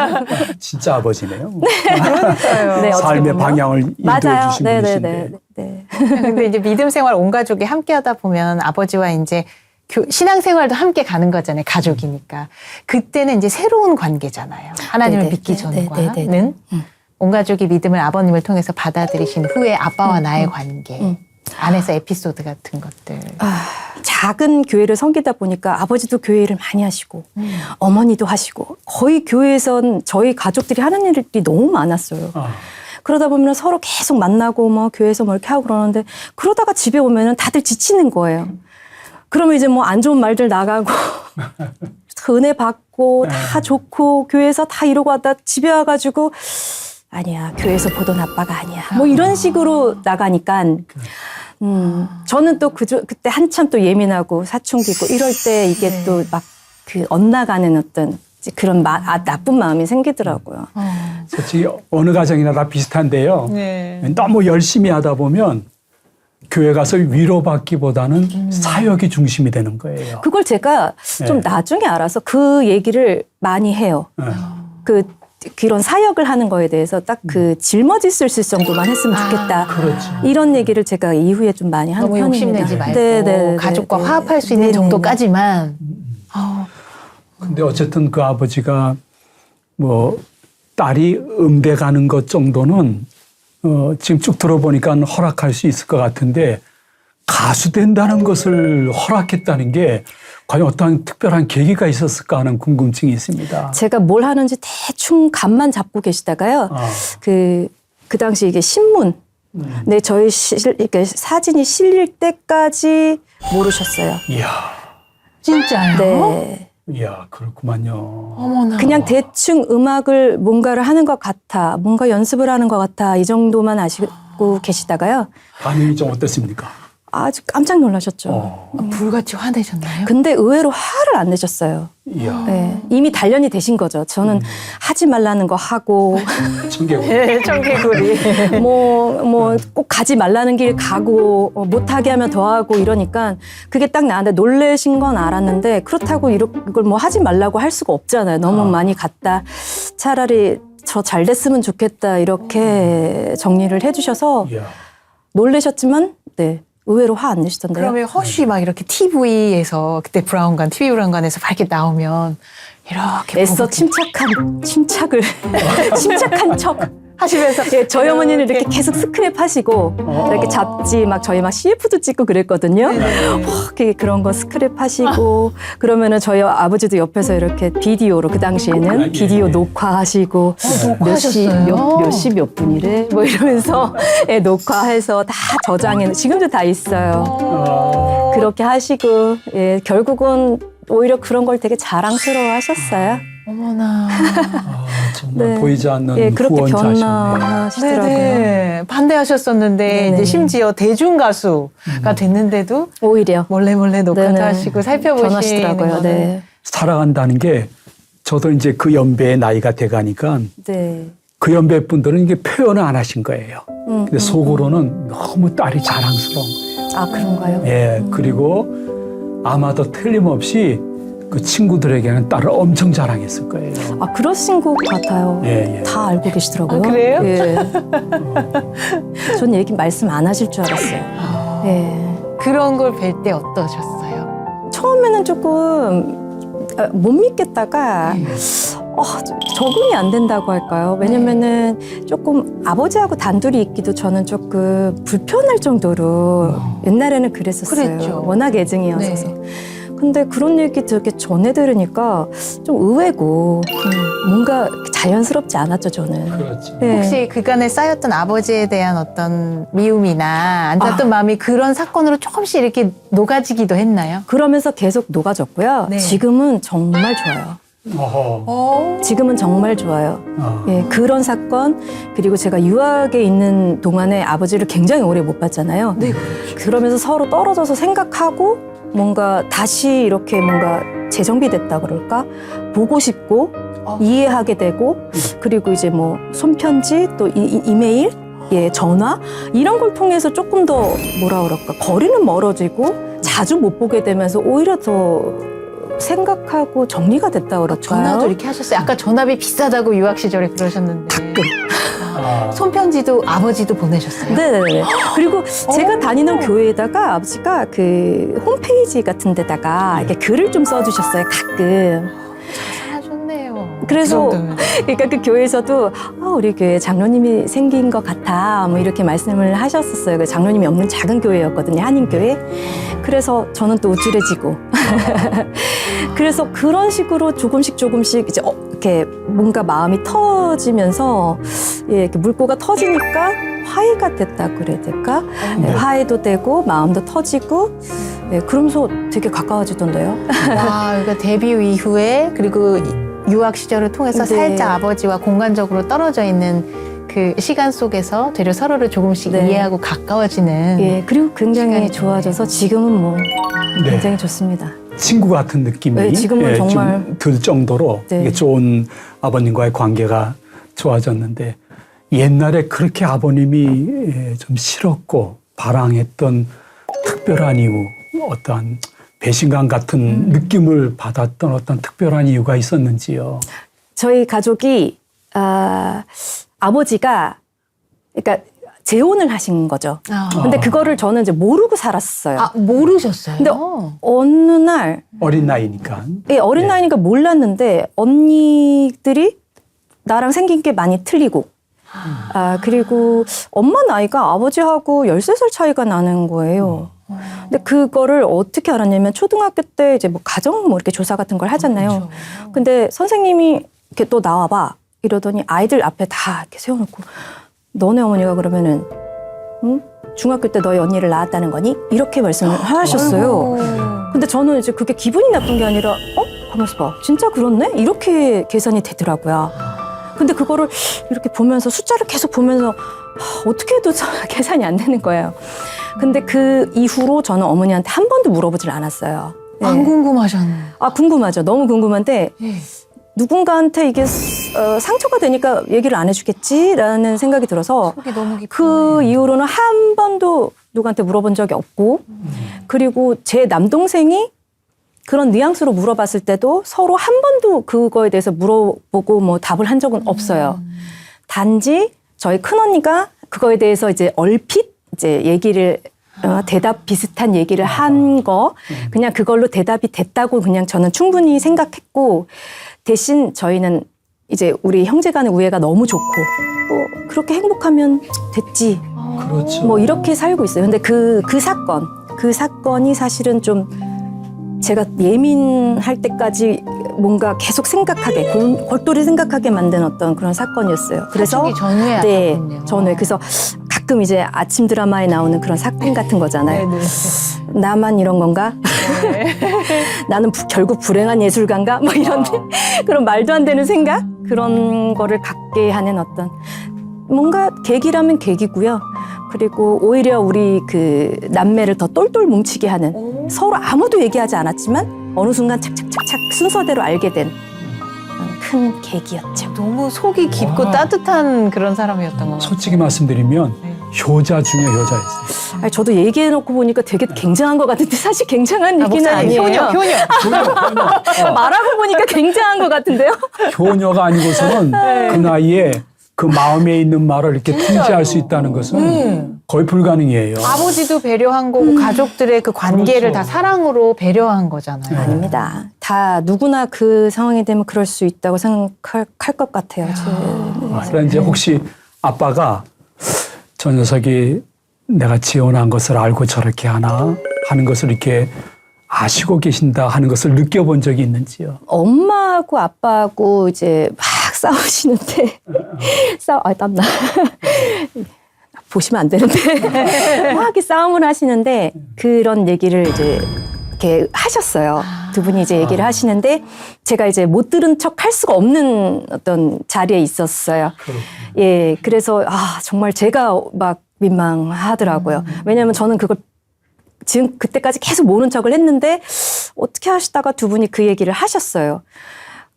진짜 아버지네요. 그러니까요. 네, 어떻게 삶의 보면. 방향을 인도해 맞아요. 주신 네네네. 분이신데. 네. 근데 이제 믿음 생활 온 가족이 함께 하다 보면 아버지와 이제 신앙 생활도 함께 가는 거잖아요. 가족이니까. 그때는 이제 새로운 관계잖아요. 하나님을 네네. 믿기 전과는 네네네. 온 가족이 믿음을 아버님을 통해서 받아들이신 후에 아빠와 나의 관계 안에서 에피소드 같은 것들. 작은 교회를 섬기다 보니까 아버지도 교회를 많이 하시고 어머니도 하시고 거의 교회에선 저희 가족들이 하는 일이 너무 많았어요. 그러다 보면 서로 계속 만나고 뭐 교회에서 뭐 이렇게 하고 그러는데 그러다가 집에 오면은 다들 지치는 거예요. 그러면 이제 뭐 안 좋은 말들 나가고 은혜 받고 다 좋고 교회에서 다 이러고 왔다 집에 와가지고 아니야 교회에서 보던 아빠가 아니야 뭐 이런 식으로 나가니까 저는 또 그때 한참 또 예민하고 사춘기 있고 이럴 때 이게 또 막 그 엇나가는 어떤 그런 나쁜 마음이 생기더라고요. 솔직히 어느 가정이나 다 비슷한데요. 네. 너무 열심히 하다 보면 교회 가서 위로받기보다는 사역이 중심이 되는 거예요. 그걸 제가 좀 나중에 알아서 그 얘기를 많이 해요. 그런 사역을 하는 거에 대해서 딱 그 짊어질 수 있을 정도만 했으면 좋겠다. 그렇죠. 이런 얘기를 제가 이후에 좀 많이 하는 너무 편입니다. 욕심내지 말고 네네네. 가족과 네. 화합할 수 있는 네네네. 정도까지만. 근데 어쨌든 그 아버지가 뭐 딸이 음대 가는 것 정도는 지금 쭉 들어보니까 허락할 수 있을 것 같은데 가수 된다는 것을 허락했다는 게 과연 어떠한 특별한 계기가 있었을까 하는 궁금증이 있습니다. 제가 뭘 하는지 대충 감만 잡고 계시다가요. 그 당시 이게 신문. 네, 저희 이렇게 사진이 실릴 때까지 모르셨어요. 이야, 진짜요? 네. 이야, 그렇구만요. 어머나. 그냥 대충 음악을 뭔가를 하는 것 같아, 뭔가 연습을 하는 것 같아, 이 정도만 아시고 계시다가요. 반응이 좀 어땠습니까? 아주 깜짝 놀라셨죠. 불같이 화내셨나요? 근데 의외로 화를 안 내셨어요. 이야, 네, 이미 단련이 되신 거죠. 저는 하지 말라는 거 하고, 청개구. 청개구리. 뭐 꼭 가지 말라는 길 가고, 못하게 하면 더 하고 이러니까 그게 딱 나한테 놀래신 건 알았는데 그렇다고 이걸 뭐 하지 말라고 할 수가 없잖아요. 너무 많이 갔다. 차라리 저 잘 됐으면 좋겠다. 이렇게 정리를 해주셔서 이야. 놀라셨지만, 네. 의외로 화 안 내시던데요. 그러면 허쉬 막 이렇게 TV에서 그때 브라운관, TV 브라운관에서 밝게 나오면 이렇게 애써 보고 침착한 척 하시면서 예, 저희 어머니는 이렇게 계속 스크랩 하시고 이렇게 잡지 막 저희 막 CF도 찍고 그랬거든요. 그런 거 스크랩 하시고 그러면은 저희 아버지도 옆에서 이렇게 비디오로 그 당시에는 비디오 녹화하시고 녹화하셨어요? 몇 시 몇 분이래 뭐 이러면서 예, 녹화해서 다 저장해 지금도 다 있어요. 그렇게 하시고 예, 결국은 오히려 그런 걸 되게 자랑스러워하셨어요. 어머나. 정말 네. 보이지 않는 예, 그렇게 후원자셨네. 변화하시더라고요. 네네. 반대하셨었는데 네네. 이제 심지어 대중 가수가 됐는데도 오히려 몰래 녹화도 네네. 하시고 살펴보시는 변하시더라고요. 거는 네. 살아간다는 게 저도 이제 그 연배의 나이가 돼가니까 네. 그 연배 분들은 이게 표현을 안 하신 거예요. 근데 속으로는 너무 딸이 자랑스러운 거예요. 아, 그런가요? 예, 그리고 아마도 틀림없이 그 친구들에게는 딸을 엄청 자랑했을 거예요. 아, 그러신 것 같아요. 예, 예. 다 알고 계시더라고요. 아, 그래요? 예. 전 얘기 말씀 안 하실 줄 알았어요. 예. 그런 걸 뵐 때 어떠셨어요? 처음에는 조금 못 믿겠다가 적응이 안 된다고 할까요? 왜냐면은 조금 아버지하고 단둘이 있기도 저는 조금 불편할 정도로 옛날에는 그랬었어요. 그랬죠. 워낙 애증이어서. 네. 근데 그런 얘기 되게 전해 들으니까 좀 의외고 뭔가 자연스럽지 않았죠, 저는. 그렇지. 네. 혹시 그간에 쌓였던 아버지에 대한 어떤 미움이나 안타까운 마음이 그런 사건으로 조금씩 이렇게 녹아지기도 했나요? 그러면서 계속 녹아졌고요. 네. 지금은 정말 좋아요. 어허. 지금은 정말 좋아요. 어. 예, 그런 사건, 그리고 제가 유학에 있는 동안에 아버지를 굉장히 오래 못 봤잖아요. 네. 그러면서 서로 떨어져서 생각하고 뭔가 다시 이렇게 뭔가 재정비됐다 그럴까? 보고 싶고 이해하게 되고 그리고 이제 뭐 손편지 또 이메일 예, 전화 이런 걸 통해서 조금 더 뭐라 그럴까? 거리는 멀어지고 자주 못 보게 되면서 오히려 더 생각하고 정리가 됐다 그럴까요? 전화도 이렇게 하셨어요. 아까 전화비 비싸다고 유학 시절에 그러셨는데. 가끔. 손편지도 아버지도 보내셨어요? 네네네. 그리고 제가 다니는 교회에다가 아버지가 그 홈페이지 같은 데다가 이렇게 글을 좀 써주셨어요, 가끔. 잘하셨네요. 그래서 그 정도면. 그러니까 그 교회에서도 우리 교회 장로님이 생긴 것 같아 뭐 이렇게 말씀을 하셨었어요. 그 장로님이 없는 작은 교회였거든요, 한인교회. 그래서 저는 또 우쭐해지고 그래서 그런 식으로 조금씩 이제 이렇게 뭔가 마음이 터지면서 예, 이렇게 물꼬가 터지니까 화해가 됐다 그래야 될까? 예, 화해도 되고 마음도 터지고 예, 그러면서 되게 가까워지던데요. 와, 그러니까 데뷔 이후에 그리고 유학 시절을 통해서 네. 살짝 아버지와 공간적으로 떨어져 있는 그 시간 속에서 되려 서로를 조금씩 네. 이해하고 가까워지는 예, 그리고 굉장히 시간이 좋아져서 지금은 뭐 네. 굉장히 좋습니다. 친구 같은 느낌이 네, 지금은 정말. 좀 들 정도로 네. 이게 좋은 아버님과의 관계가 좋아졌는데 옛날에 그렇게 아버님이 좀 싫었고 발항했던 특별한 이유, 어떠한 배신감 같은 느낌을 받았던 어떤 특별한 이유가 있었는지요? 저희 가족이 아버지가 그러니까 재혼을 하신 거죠. 근데 그거를 저는 이제 모르고 살았어요. 아, 모르셨어요? 근데 어느 날 어린 나이니까. 예, 어린 네. 나이니까 몰랐는데 언니들이 나랑 생긴 게 많이 틀리고 그리고 엄마 나이가 아버지하고 13살 차이가 나는 거예요. 근데 그거를 어떻게 알았냐면 초등학교 때 이제 뭐 가정 뭐 이렇게 조사 같은 걸 하잖아요. 근데 선생님이 이렇게 또 나와봐 이러더니 아이들 앞에 다 이렇게 세워놓고 너네 어머니가 그러면은 응? 중학교 때 너희 언니를 낳았다는 거니? 이렇게 말씀을 하셨어요. 근데 저는 이제 그게 기분이 나쁜 게 아니라 가만있어 봐. 진짜 그렇네? 이렇게 계산이 되더라고요. 근데 그거를 이렇게 보면서 숫자를 계속 보면서 어떻게 해도 계산이 안 되는 거예요. 근데 그 이후로 저는 어머니한테 한 번도 물어보질 않았어요. 네. 안 궁금하셨네. 궁금하죠. 너무 궁금한데 예. 누군가한테 이게 상처가 되니까 얘기를 안 해주겠지라는 생각이 들어서 속이 너무 깊어. 그 이후로는 한 번도 누구한테 물어본 적이 없고 그리고 제 남동생이 그런 뉘앙스로 물어봤을 때도 서로 한 번도 그거에 대해서 물어보고 뭐 답을 한 적은 없어요. 단지 저희 큰언니가 그거에 대해서 이제 얼핏 이제 얘기를 대답 비슷한 얘기를 한 거 그냥 그걸로 대답이 됐다고 그냥 저는 충분히 생각했고 대신 저희는 이제 우리 형제 간의 우애가 너무 좋고 뭐 그렇게 행복하면 됐지 그렇죠. 뭐 이렇게 살고 있어요. 근데 그 사건이 사실은 좀 제가 예민할 때까지 뭔가 계속 생각하게 골똘히 생각하게 만든 어떤 그런 사건이었어요. 그래서 사춘기 전후에 네, 알았군요. 전후에 그래서 가끔 이제 아침 드라마에 나오는 그런 사건 같은 거잖아요. 네네. 나만 이런 건가? 나는 결국 불행한 예술가인가? 뭐 이런 그런 말도 안 되는 생각? 그런 거를 갖게 하는 어떤 뭔가 계기라면 계기고요. 그리고 오히려 우리 그 남매를 더 똘똘 뭉치게 하는 서로 아무도 얘기하지 않았지만 어느 순간 착착착착 순서대로 알게 된 큰 계기였죠. 너무 속이 깊고 따뜻한 그런 사람이었던 것 같아요. 솔직히 말씀드리면 네. 효자 중에 효자였어요. 아니, 저도 얘기해놓고 보니까 되게 굉장한 것 같은데 사실 굉장한 얘기는 목사님, 아니에요. 효녀. 말하고 보니까 굉장한 것 같은데요. 효녀가 아니고서는 그 나이에 그 마음에 있는 말을 이렇게 통제할 수 있다는 것은 거의 불가능이에요. 아버지도 배려한 거고 가족들의 그 관계를 그렇죠. 다 사랑으로 배려한 거잖아요. 아닙니다. 다 누구나 그 상황이 되면 그럴 수 있다고 생각할 것 같아요. 그래서 이제 혹시 아빠가 저 녀석이 내가 지원한 것을 알고 저렇게 하나 하는 것을 이렇게 아시고 계신다 하는 것을 느껴본 적이 있는지요? 엄마하고 아빠하고 이제 막 싸우시는데 땀나. 보시면 안 되는데 막 이렇게 싸움을 하시는데 그런 얘기를 이제 이렇게 하셨어요. 두 분이 이제 얘기를 하시는데 제가 이제 못 들은 척 할 수가 없는 어떤 자리에 있었어요. 예, 그래서 정말 제가 막 민망하더라고요. 왜냐하면 저는 그걸 지금 그때까지 계속 모른 척을 했는데 어떻게 하시다가 두 분이 그 얘기를 하셨어요.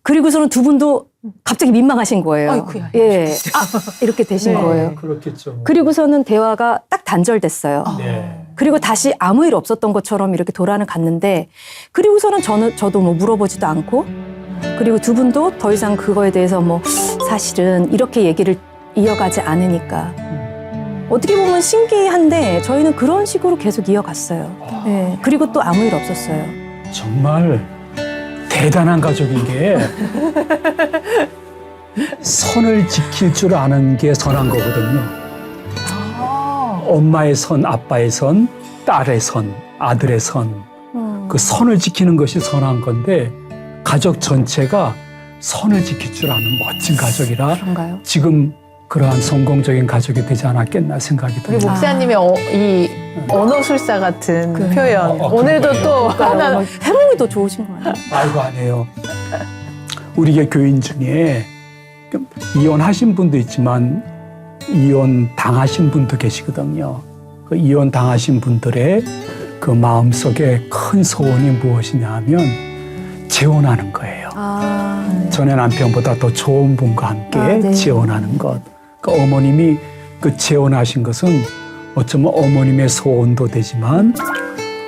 그리고서는 두 분도 갑자기 민망하신 거예요. 아이쿠야. 예, 이렇게 되신 거예요. 그렇겠죠. 그리고서는 대화가 딱 단절됐어요. 네. 그리고 다시 아무 일 없었던 것처럼 이렇게 돌아는 갔는데 그리고서는 저도 뭐 물어보지도 않고 그리고 두 분도 더 이상 그거에 대해서 뭐 사실은 이렇게 얘기를 이어가지 않으니까 어떻게 보면 신기한데 저희는 그런 식으로 계속 이어갔어요. 네. 그리고 또 아무 일 없었어요. 정말 대단한 가족인 게 선을 지킬 줄 아는 게 선한 거거든요. 엄마의 선, 아빠의 선, 딸의 선, 아들의 선. 그 선을 지키는 것이 선한 건데 가족 전체가 선을 지킬 줄 아는 멋진 가족이라 그런가요? 지금 그러한 성공적인 가족이 되지 않았겠나 생각이 우리 듭니다. 목사님의 이 언어술사 같은 그래요. 표현. 그런 오늘도 거예요? 또 하나 해몽이 더 좋으신 거 아니에요? 말고 안 해요. 우리 교인 중에 이혼하신 분도 있지만 이혼 당하신 분도 계시거든요. 그 이혼 당하신 분들의 그 마음속에 큰 소원이 무엇이냐 하면 재혼하는 거예요. 전에 남편보다 더 좋은 분과 함께 네. 재혼하는 것. 그 어머님이 그 재혼하신 것은 어쩌면 어머님의 소원도 되지만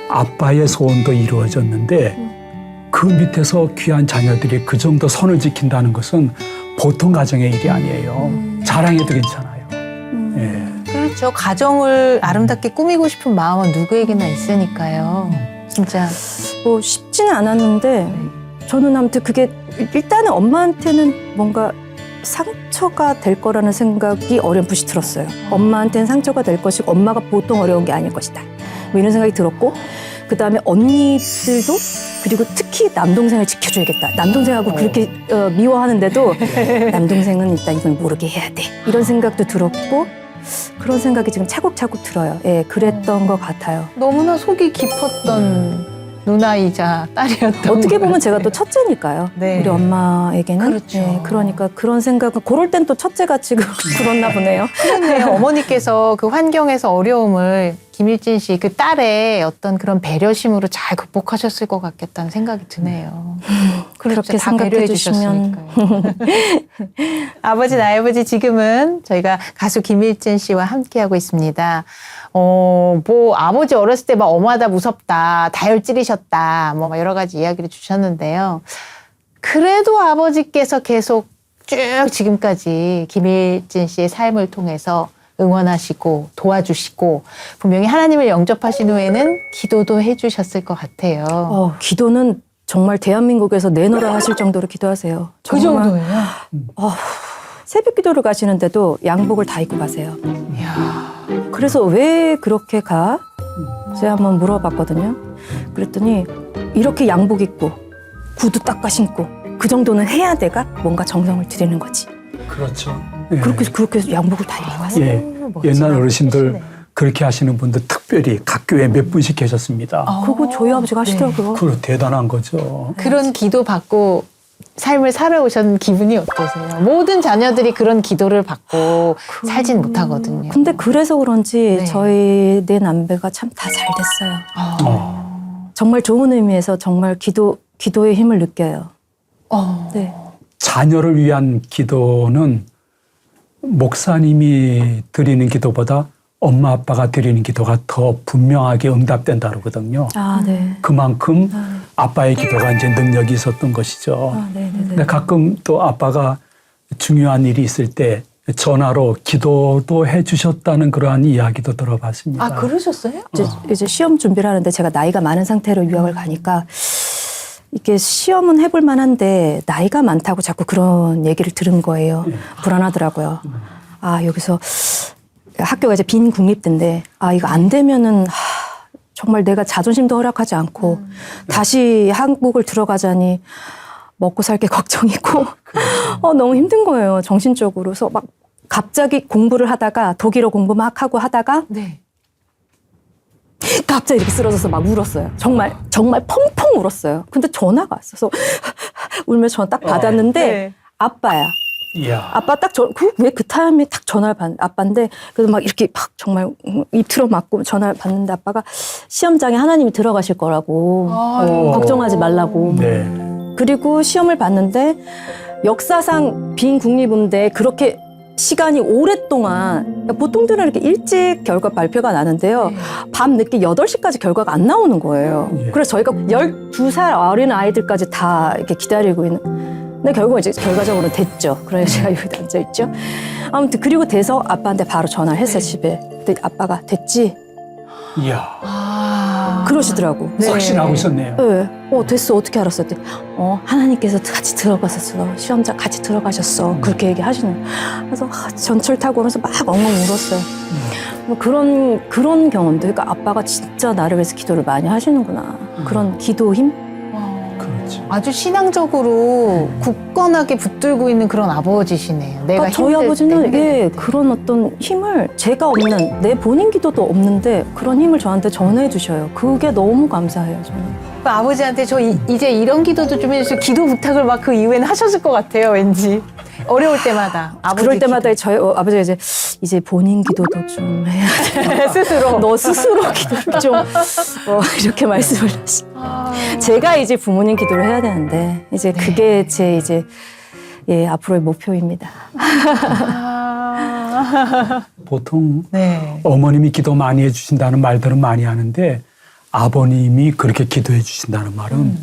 아빠의 소원도 이루어졌는데 그 밑에서 귀한 자녀들이 그 정도 선을 지킨다는 것은 보통 가정의 일이 아니에요. 자랑해도 괜찮아요. 예. 그렇죠. 가정을 아름답게 꾸미고 싶은 마음은 누구에게나 있으니까요. 진짜. 뭐 쉽지는 않았는데 저는 아무튼 그게 일단은 엄마한테는 뭔가 상처가 될 거라는 생각이 어렴풋이 들었어요. 엄마한테는 상처가 될 것이고 엄마가 보통 어려운 게 아닐 것이다. 뭐 이런 생각이 들었고 그다음에 언니들도 그리고 특히 남동생을 지켜줘야겠다. 남동생하고 그렇게 미워하는데도 남동생은 일단 이걸 모르게 해야 돼. 이런 생각도 들었고 그런 생각이 지금 차곡차곡 들어요. 예, 그랬던 것 같아요. 너무나 속이 깊었던 누나이자 딸이었던. 어떻게 것 보면 제가 같아요. 또 첫째니까요. 네. 우리 엄마에게는. 그렇죠. 네, 그러니까 그런 생각은 그럴 땐 또 첫째가 지금 그렇나 보네요. 그렇네요. 어머니께서 그 환경에서 어려움을 김일진 씨 그 딸의 어떤 그런 배려심으로 잘 극복하셨을 것 같겠다는 생각이 드네요. 그렇게 다 생각해 배려해 주시면 주셨으니까요. 아버지 나의 아버지 지금은 저희가 가수 김일진 씨와 함께하고 있습니다. 뭐 아버지 어렸을 때 막 엄하다 무섭다 다혈질이셨다 뭐 여러 가지 이야기를 주셨는데요. 그래도 아버지께서 계속 쭉 지금까지 김일진 씨의 삶을 통해서 응원하시고 도와주시고 분명히 하나님을 영접하신 후에는 기도도 해주셨을 것 같아요. 기도는 정말 대한민국에서 내노라 하실 정도로 기도하세요. 그 정말 정도예요? 새벽 기도를 가시는데도 양복을 다 입고 가세요. 이야. 그래서 왜 그렇게 가? 제가 한번 물어봤거든요. 그랬더니 이렇게 양복 입고 구두 닦아 신고 그 정도는 해야 돼가 뭔가 정성을 들이는 거지. 그렇죠. 예. 그렇게 양복을 다 입고 가세요. 예. 멋지다. 옛날 어르신들 멋지네. 그렇게 하시는 분들 특별히 각 교회에 몇 분씩 계셨습니다. 그거 저희 아버지가 하시더라고요. 그거 대단한 거죠. 그런 기도 받고 삶을 살아오신 기분이 어떠세요? 모든 자녀들이 그런 기도를 받고 살진 못하거든요. 근데 그래서 그런지 네. 저희 네 남배가 참 다 잘 됐어요. 정말 좋은 의미에서 정말 기도의 힘을 느껴요. 네. 자녀를 위한 기도는 목사님이 드리는 기도보다 엄마 아빠가 드리는 기도가 더 분명하게 응답된다 그러거든요. 아, 네. 그만큼 아빠의 기도가 이제 능력이 있었던 것이죠. 아, 네, 네, 네. 근데 가끔 또 아빠가 중요한 일이 있을 때 전화로 기도도 해 주셨다는 그러한 이야기도 들어봤습니다. 아, 그러셨어요? 이제 시험 준비를 하는데 제가 나이가 많은 상태로 유학을 가니까 이게 시험은 해볼 만한데 나이가 많다고 자꾸 그런 얘기를 들은 거예요. 불안하더라고요. 아, 여기서 학교가 이제 빈 국립대인데 아, 이거 안 되면은 정말 내가 자존심도 허락하지 않고 다시 한국을 들어가자니 먹고 살 게 걱정이고 너무 힘든 거예요. 정신적으로. 그래서 막 갑자기 공부를 하다가 독일어 공부 막 하고 하다가 네. 갑자기 이렇게 쓰러져서 막 울었어요. 정말 펑펑 울었어요. 근데 전화가 왔어서 울면서 전화 딱 받았는데 네. 아빠야. 이야. 아빠 딱 왜 그 타임에 딱 전화를 받는 아빠인데 그래서 막 이렇게 막 정말 입 틀어 막고 전화를 받는데 아빠가 시험장에 하나님이 들어가실 거라고 걱정하지 말라고. 네. 그리고 시험을 봤는데 역사상 빈 국립인데 그렇게 시간이 오랫동안 보통들은 이렇게 일찍 결과 발표가 나는데요. 밤 늦게 8시까지 결과가 안 나오는 거예요. 예. 그래서 저희가 12살 어린 아이들까지 다 이렇게 기다리고 있는. 근데 결국 이제 결과적으로 됐죠. 그래서 제가 여기 앉아있죠. 아무튼 그리고 돼서 아빠한테 바로 전화를 했어요, 집에. 근데 아빠가 됐지? 이야. 그러시더라고. 네. 확신하고 있었네요. 네. 됐어. 어떻게 알았어? 그랬더니, 하나님께서 같이 들어가셨어. 시험장 같이 들어가셨어. 그렇게 얘기하시는. 그래서 전철 타고 오면서 막 엉엉 울었어요. 뭐 그런 경험도. 그러니까 아빠가 진짜 나를 위해서 기도를 많이 하시는구나. 그런 기도 힘? 그렇죠. 아주 신앙적으로 굳건하게 붙들고 있는 그런 아버지시네요. 내가 그러니까 저희 힘들 아버지는 때. 그런 어떤 힘을 제가 없는 내 본인 기도도 없는데 그런 힘을 저한테 전해 주셔요. 그게 너무 감사해요. 저는. 그 아버지한테 저 이제 이런 기도도 좀 해주세요. 기도 부탁을 막 그 이후에는 하셨을 것 같아요. 왠지 어려울 때마다. 아버지 그럴 때마다 저희 아버지가 이제 본인 기도도 좀 해야 돼. 스스로. 너 스스로 기도를 좀 이렇게 말씀을 하시. 제가 이제 부모님 기도를 해야 되는데 이제 그게 제 이제 앞으로의 목표입니다. 보통 네. 어머님이 기도 많이 해주신다는 말들은 많이 하는데 아버님이 그렇게 기도해 주신다는 말은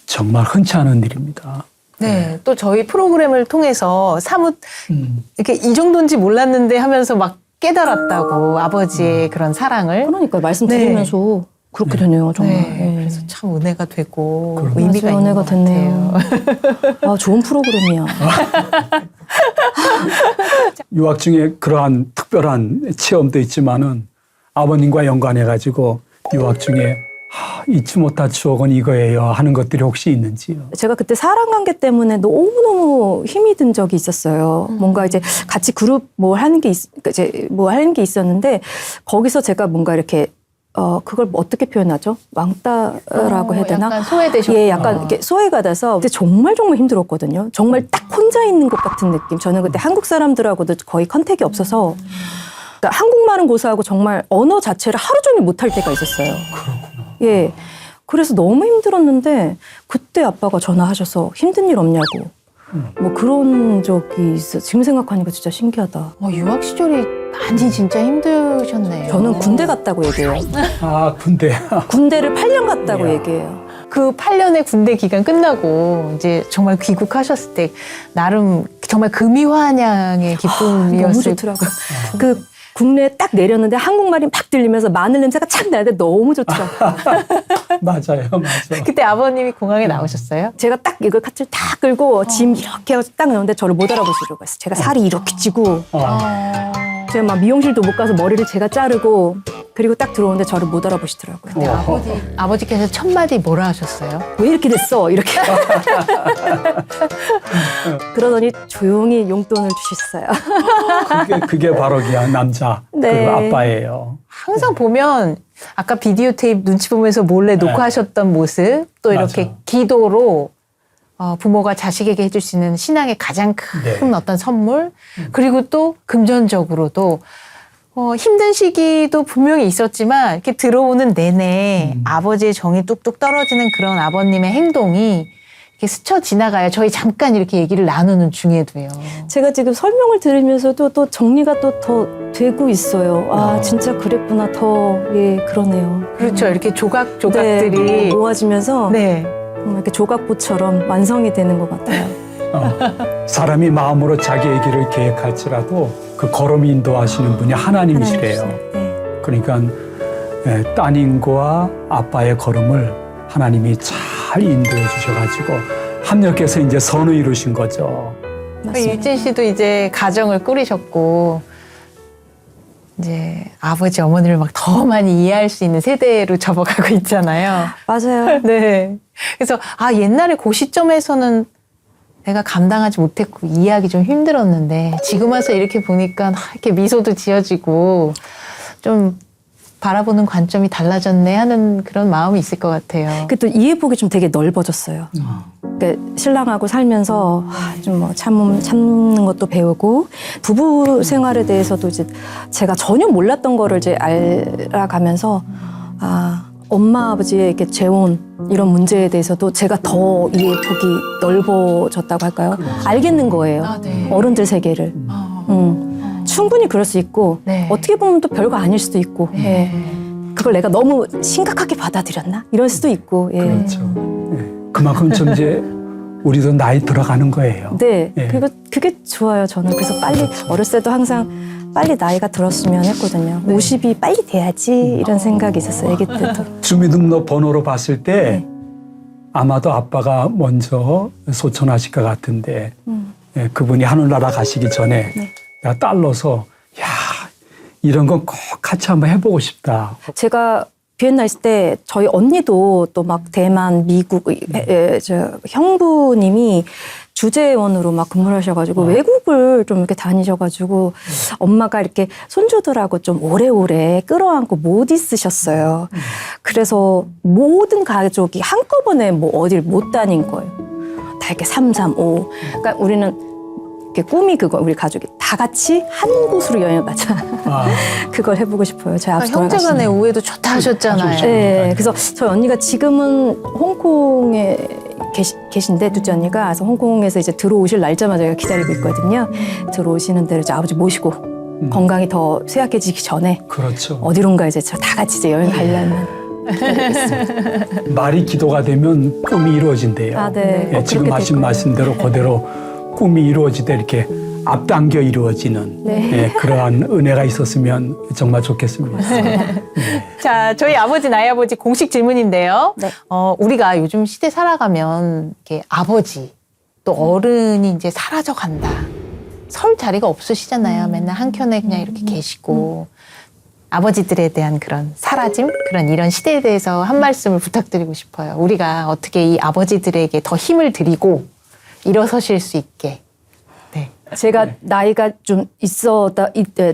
정말 흔치 않은 일입니다. 네. 또 저희 프로그램을 통해서 사뭇 이렇게 이 정도인지 몰랐는데 하면서 막 깨달았다고 아버지의 그런 사랑을. 그러니까 말씀 네. 드리면서 그렇게 되네요. 정말. 네. 그래서 참 은혜가 되고 그러게요. 의미가 맞아요. 있는 은혜가 것 됐네요. 같아요. 아, 좋은 프로그램이야. 유학 중에 그러한 특별한 체험도 있지만은 아버님과 연관해가지고 유학 중에 잊지 못할 추억은 이거예요 하는 것들이 혹시 있는지요? 제가 그때 사람 관계 때문에 너무너무 힘이 든 적이 있었어요. 뭔가 이제 같이 그룹 뭐 하는 게 있었는데 거기서 제가 뭔가 이렇게 그걸 어떻게 표현하죠? 왕따라고 해야 되나? 약간 소외되셨구나. 예, 약간 이렇게 소외가 돼서 그때 정말 힘들었거든요. 정말 딱 혼자 있는 것 같은 느낌. 저는 그때 한국 사람들하고도 거의 컨택이 없어서 그러니까 한국말은 고사하고 정말 언어 자체를 하루 종일 못할 때가 있었어요. 그렇구나. 예. 그래서 너무 힘들었는데 그때 아빠가 전화하셔서 힘든 일 없냐고. 뭐 그런 적이 있어. 지금 생각하니까 진짜 신기하다. 유학 시절이 많이 진짜 힘드셨네요. 저는 군대 갔다고 얘기해요. 아, 군대. 군대를 8년 갔다고 이야. 얘기해요. 그 8년의 군대 기간 끝나고 이제 정말 귀국하셨을 때 나름 정말 금이환양의 너무 기쁨이었을 좋더라고요. 그 국내에 딱 내렸는데 한국말이 막 들리면서 마늘 냄새가 착 나는데 너무 좋더라고요. 맞아요, 맞아요. 그때 아버님이 공항에 나오셨어요? 제가 딱 이걸 카트를 딱 끌고 짐 이렇게 해서 딱 넣는데 저를 못 알아보시려고 했어요. 제가 살이 이렇게 찌고 제가 막 미용실도 못 가서 머리를 제가 자르고 그리고 딱 들어오는데 저를 못 알아보시더라고요. 아버지께서 첫 마디 뭐라 하셨어요? 왜 이렇게 됐어? 이렇게. 그러더니 조용히 용돈을 주셨어요. 그게 바로 그냥 남자, 네. 그 아빠예요. 항상 보면 아까 비디오 테이프 눈치 보면서 몰래 녹화하셨던 모습 또 이렇게 맞아. 기도로 부모가 자식에게 해줄 수 있는 신앙의 가장 큰 네. 어떤 선물 그리고 또 금전적으로도 힘든 시기도 분명히 있었지만 이렇게 들어오는 내내 아버지의 정이 뚝뚝 떨어지는 그런 아버님의 행동이 이렇게 스쳐 지나가요. 저희 잠깐 이렇게 얘기를 나누는 중에도요. 제가 지금 설명을 들으면서도 또 정리가 또 더 되고 있어요. 아, 진짜 그랬구나. 더, 예, 그러네요. 그렇죠. 이렇게 조각들이. 네, 모아지면서 네. 이렇게 조각보처럼 완성이 되는 것 같아요. 사람이 마음으로 자기의 길을 계획할지라도 그 걸음 인도하시는 분이 하나님이시래요. 하나님이시네. 네. 그러니까 따님과 아빠의 걸음을 하나님이 잘 인도해 주셔가지고 하나님께서 이제 선을 이루신 거죠. 맞습니다. 일진 씨도 이제 가정을 꾸리셨고 이제 아버지 어머니를 막 더 많이 이해할 수 있는 세대로 접어가고 있잖아요. 맞아요. 네. 그래서 옛날에 그 시점에서는 내가 감당하지 못했고 이해하기 좀 힘들었는데 지금 와서 이렇게 보니까 이렇게 미소도 지어지고 좀 바라보는 관점이 달라졌네 하는 그런 마음이 있을 것 같아요. 그 또 이해폭이 좀 되게 넓어졌어요. 그러니까 신랑하고 살면서 좀 뭐 참는 것도 배우고 부부 생활에 대해서도 이제 제가 전혀 몰랐던 거를 이제 알아가면서 엄마 아버지의 이렇게 재혼 이런 문제에 대해서도 제가 더 이해폭이 넓어졌다고 할까요? 알겠는 거예요. 네. 어른들 세계를. 충분히 그럴 수 있고 네. 어떻게 보면 또 별거 아닐 수도 있고 예. 그걸 내가 너무 심각하게 받아들였나? 이럴 수도 있고 예. 그렇죠. 예. 그만큼 좀 이제 우리도 나이 들어가는 거예요. 네, 예. 그게 좋아요 저는. 그래서 빨리 어렸을 때도 항상 빨리 나이가 들었으면 했거든요. 50이 빨리 돼야지 이런 생각이 있었어요. 아기 때도. 주민등록 번호로 봤을 때 네. 아마도 아빠가 먼저 소천하실 것 같은데 예, 그분이 하늘나라 가시기 전에 네. 내가 딸로서 야 이런 건 꼭 같이 한번 해보고 싶다. 제가 비엔나 있을 때 저희 언니도 또 막 대만, 미국 저 형부님이 주재원으로 막 근무를 하셔가지고 외국을 좀 이렇게 다니셔가지고 엄마가 이렇게 손주들하고 좀 오래오래 끌어안고 못 있으셨어요. 그래서 모든 가족이 한꺼번에 뭐 어딜 못 다닌 거예요. 다 이렇게 3, 3, 5. 그러니까 우리는 이렇게 꿈이 그거 우리 가족이 다 같이 한 곳으로 여행을 가자. 그걸 해보고 싶어요. 제 앞서 형제 간의 돌아가신 우애도 좋다 하셨잖아요. 네, 그래서 저희 언니가 지금은 홍콩에 계신데 둘째 언니가 그래서 홍콩에서 이제 들어오실 날짜마다 제가 기다리고 있거든요. 들어오시는 대로 이제 아버지 모시고 건강이 더 쇠약해지기 전에 그렇죠. 어디론가 이제 저 다 같이 이제 여행 가려면 말이 기도가 되면 꿈이 이루어진대요. 아, 네. 예, 지금 그렇게 하신 될 거예요. 말씀대로 그대로 꿈이 이루어지되 이렇게 앞당겨 이루어지는 네. 예, 그러한 은혜가 있었으면 정말 좋겠습니다. 자, 저희 아버지, 나의 아버지 공식 질문인데요. 네. 우리가 요즘 시대 살아가면 이렇게 아버지 또 어른이 이제 사라져 간다. 설 자리가 없으시잖아요. 맨날 한켠에 그냥 이렇게 계시고. 아버지들에 대한 그런 사라짐? 그런 이런 시대에 대해서 한 말씀을 부탁드리고 싶어요. 우리가 어떻게 이 아버지들에게 더 힘을 드리고 일어서실 수 있게. 네. 제가 나이가 좀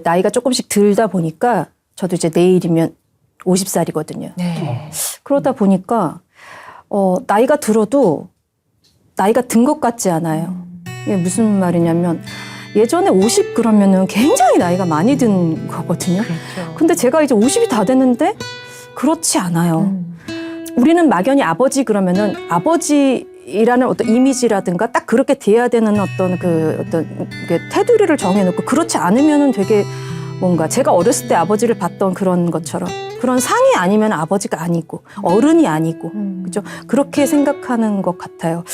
나이가 조금씩 들다 보니까 저도 이제 내일이면 50살이거든요. 네. 그러다 보니까 나이가 들어도 나이가 든 것 같지 않아요. 이게 무슨 말이냐면 예전에 50 그러면은 굉장히 나이가 많이 든 거거든요. 그렇죠. 근데 제가 이제 50이 다 됐는데 그렇지 않아요. 우리는 막연히 아버지 그러면은 아버지라는 어떤 이미지라든가 딱 그렇게 돼야 되는 어떤 그 테두리를 정해놓고 그렇지 않으면은 되게 뭔가 제가 어렸을 때 아버지를 봤던 그런 것처럼 그런 상이 아니면 아버지가 아니고 어른이 아니고 그죠? 그렇게 생각하는 것 같아요.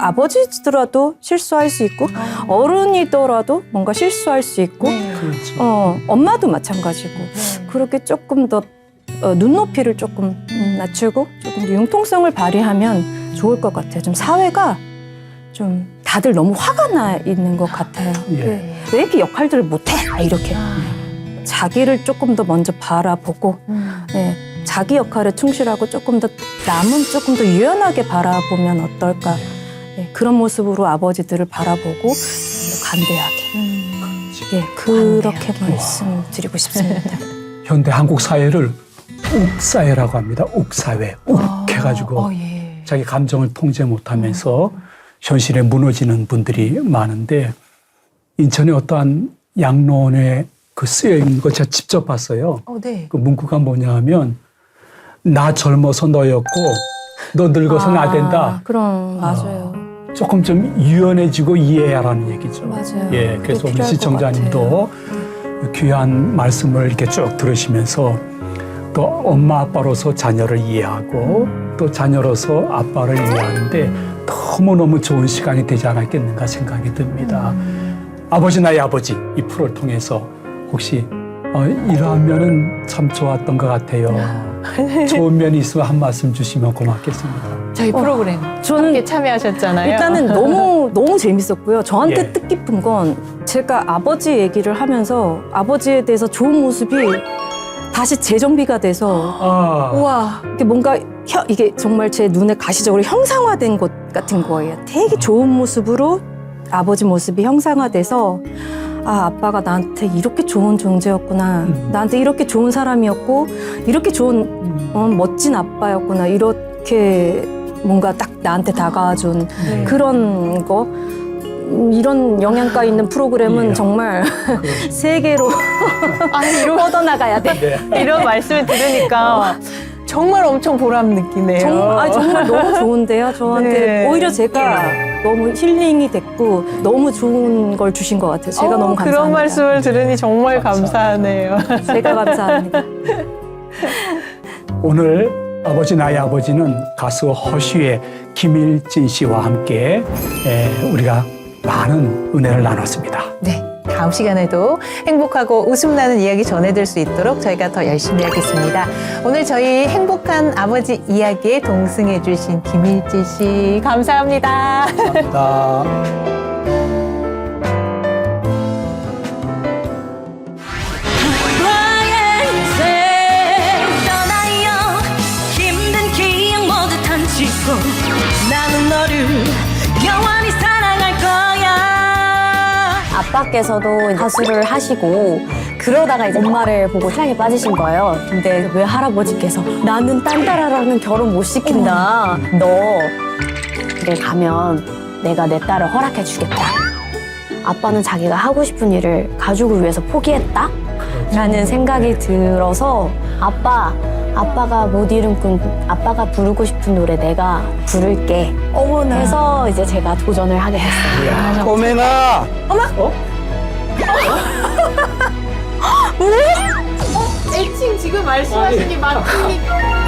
아버지더라도 실수할 수 있고 어른이더라도 뭔가 실수할 수 있고 그렇죠. 엄마도 마찬가지고 그렇게 조금 더 눈높이를 조금 낮추고 조금 더 융통성을 발휘하면 좋을 것 같아요. 좀 사회가 좀 다들 너무 화가 나 있는 것 같아요. 예. 왜 이렇게 역할들을 못해? 이렇게 자기를 조금 더 먼저 바라보고 네, 자기 역할에 충실하고 조금 더 남은 조금 더 유연하게 바라보면 어떨까? 네, 그런 모습으로 아버지들을 바라보고 간대하게. 예, 그렇게 말씀드리고 싶습니다. 현대 한국 사회를 욱사회라고 합니다. 욱사회. 욱 해가지고 예. 자기 감정을 통제 못하면서 현실에 무너지는 분들이 많은데 인천의 어떠한 양로원에 그 쓰여 있는 거 제가 직접 봤어요. 네. 그 문구가 뭐냐 하면 나 젊어서 너였고 너 늙어서는 안 된다. 그럼 맞아요. 조금 좀 유연해지고 이해하라는 얘기죠. 맞아요. 예, 그래서 그게 우리 필요할 시청자님도 귀한 말씀을 이렇게 쭉 들으시면서 또 엄마 아빠로서 자녀를 이해하고 또 자녀로서 아빠를 이해하는데 너무너무 좋은 시간이 되지 않았겠는가 생각이 듭니다. 아버지 나의 아버지 이 프로를 통해서 혹시 이러한 면은 참 좋았던 것 같아요. 좋은 면이 있으면 한 말씀 주시면 고맙겠습니다. 저희 프로그램 저는 함께 참여하셨잖아요. 일단은 너무 재밌었고요. 저한테 예. 뜻깊은 건 제가 아버지 얘기를 하면서 아버지에 대해서 좋은 모습이 다시 재정비가 돼서 우와. 이게 뭔가 이게 정말 제 눈에 가시적으로 형상화된 것 같은 거예요. 되게 좋은 모습으로 아버지 모습이 형상화돼서 아빠가 나한테 이렇게 좋은 존재였구나. 나한테 이렇게 좋은 사람이었고 이렇게 좋은 멋진 아빠였구나. 이렇게 뭔가 딱 나한테 다가와준 네. 그런 거. 이런 영양가 있는 프로그램은 이야. 정말 세계로 뻗어나가야 돼. 이런 말씀을 들으니까 정말 엄청 보람 느끼네요. 정말 너무 좋은데요. 저한테 네. 오히려 제가 너무 힐링이 됐고 너무 좋은 걸 주신 것 같아요. 제가 너무 감사합니다. 그런 말씀을 들으니 정말 감사하네요. 제가 감사합니다. 오늘 아버지 나의 아버지는 가수 허쉬의 김일진 씨와 함께 우리가 많은 은혜를 나눴습니다. 네. 다음 시간에도 행복하고 웃음 나는 이야기 전해드릴 수 있도록 저희가 더 열심히 하겠습니다. 오늘 저희 행복한 아버지 이야기에 동승해주신 김일지 씨 감사합니다. 감사합니다. 나의 인생 떠나요 힘든 기억 모두 던지고 나는 너를 영원히 사랑할 거야. 아빠께서도 가수를 하시고 그러다가 이제 엄마를 보고 사랑에 빠지신 거예요. 근데 왜 할아버지께서 나는 딴 딸아랑은 결혼 못 시킨다. 너를 가면 내가 내 딸을 허락해 주겠다. 아빠는 자기가 하고 싶은 일을 가족을 위해서 포기했다? 라는 생각이 들어서 아빠가 못 이룬 꿈, 아빠가 부르고 싶은 노래 내가 부를게. 해서 이제 제가 도전을 하게 됐어요. 꼬매나. 애칭 지금 말씀하신 게 맞습니까?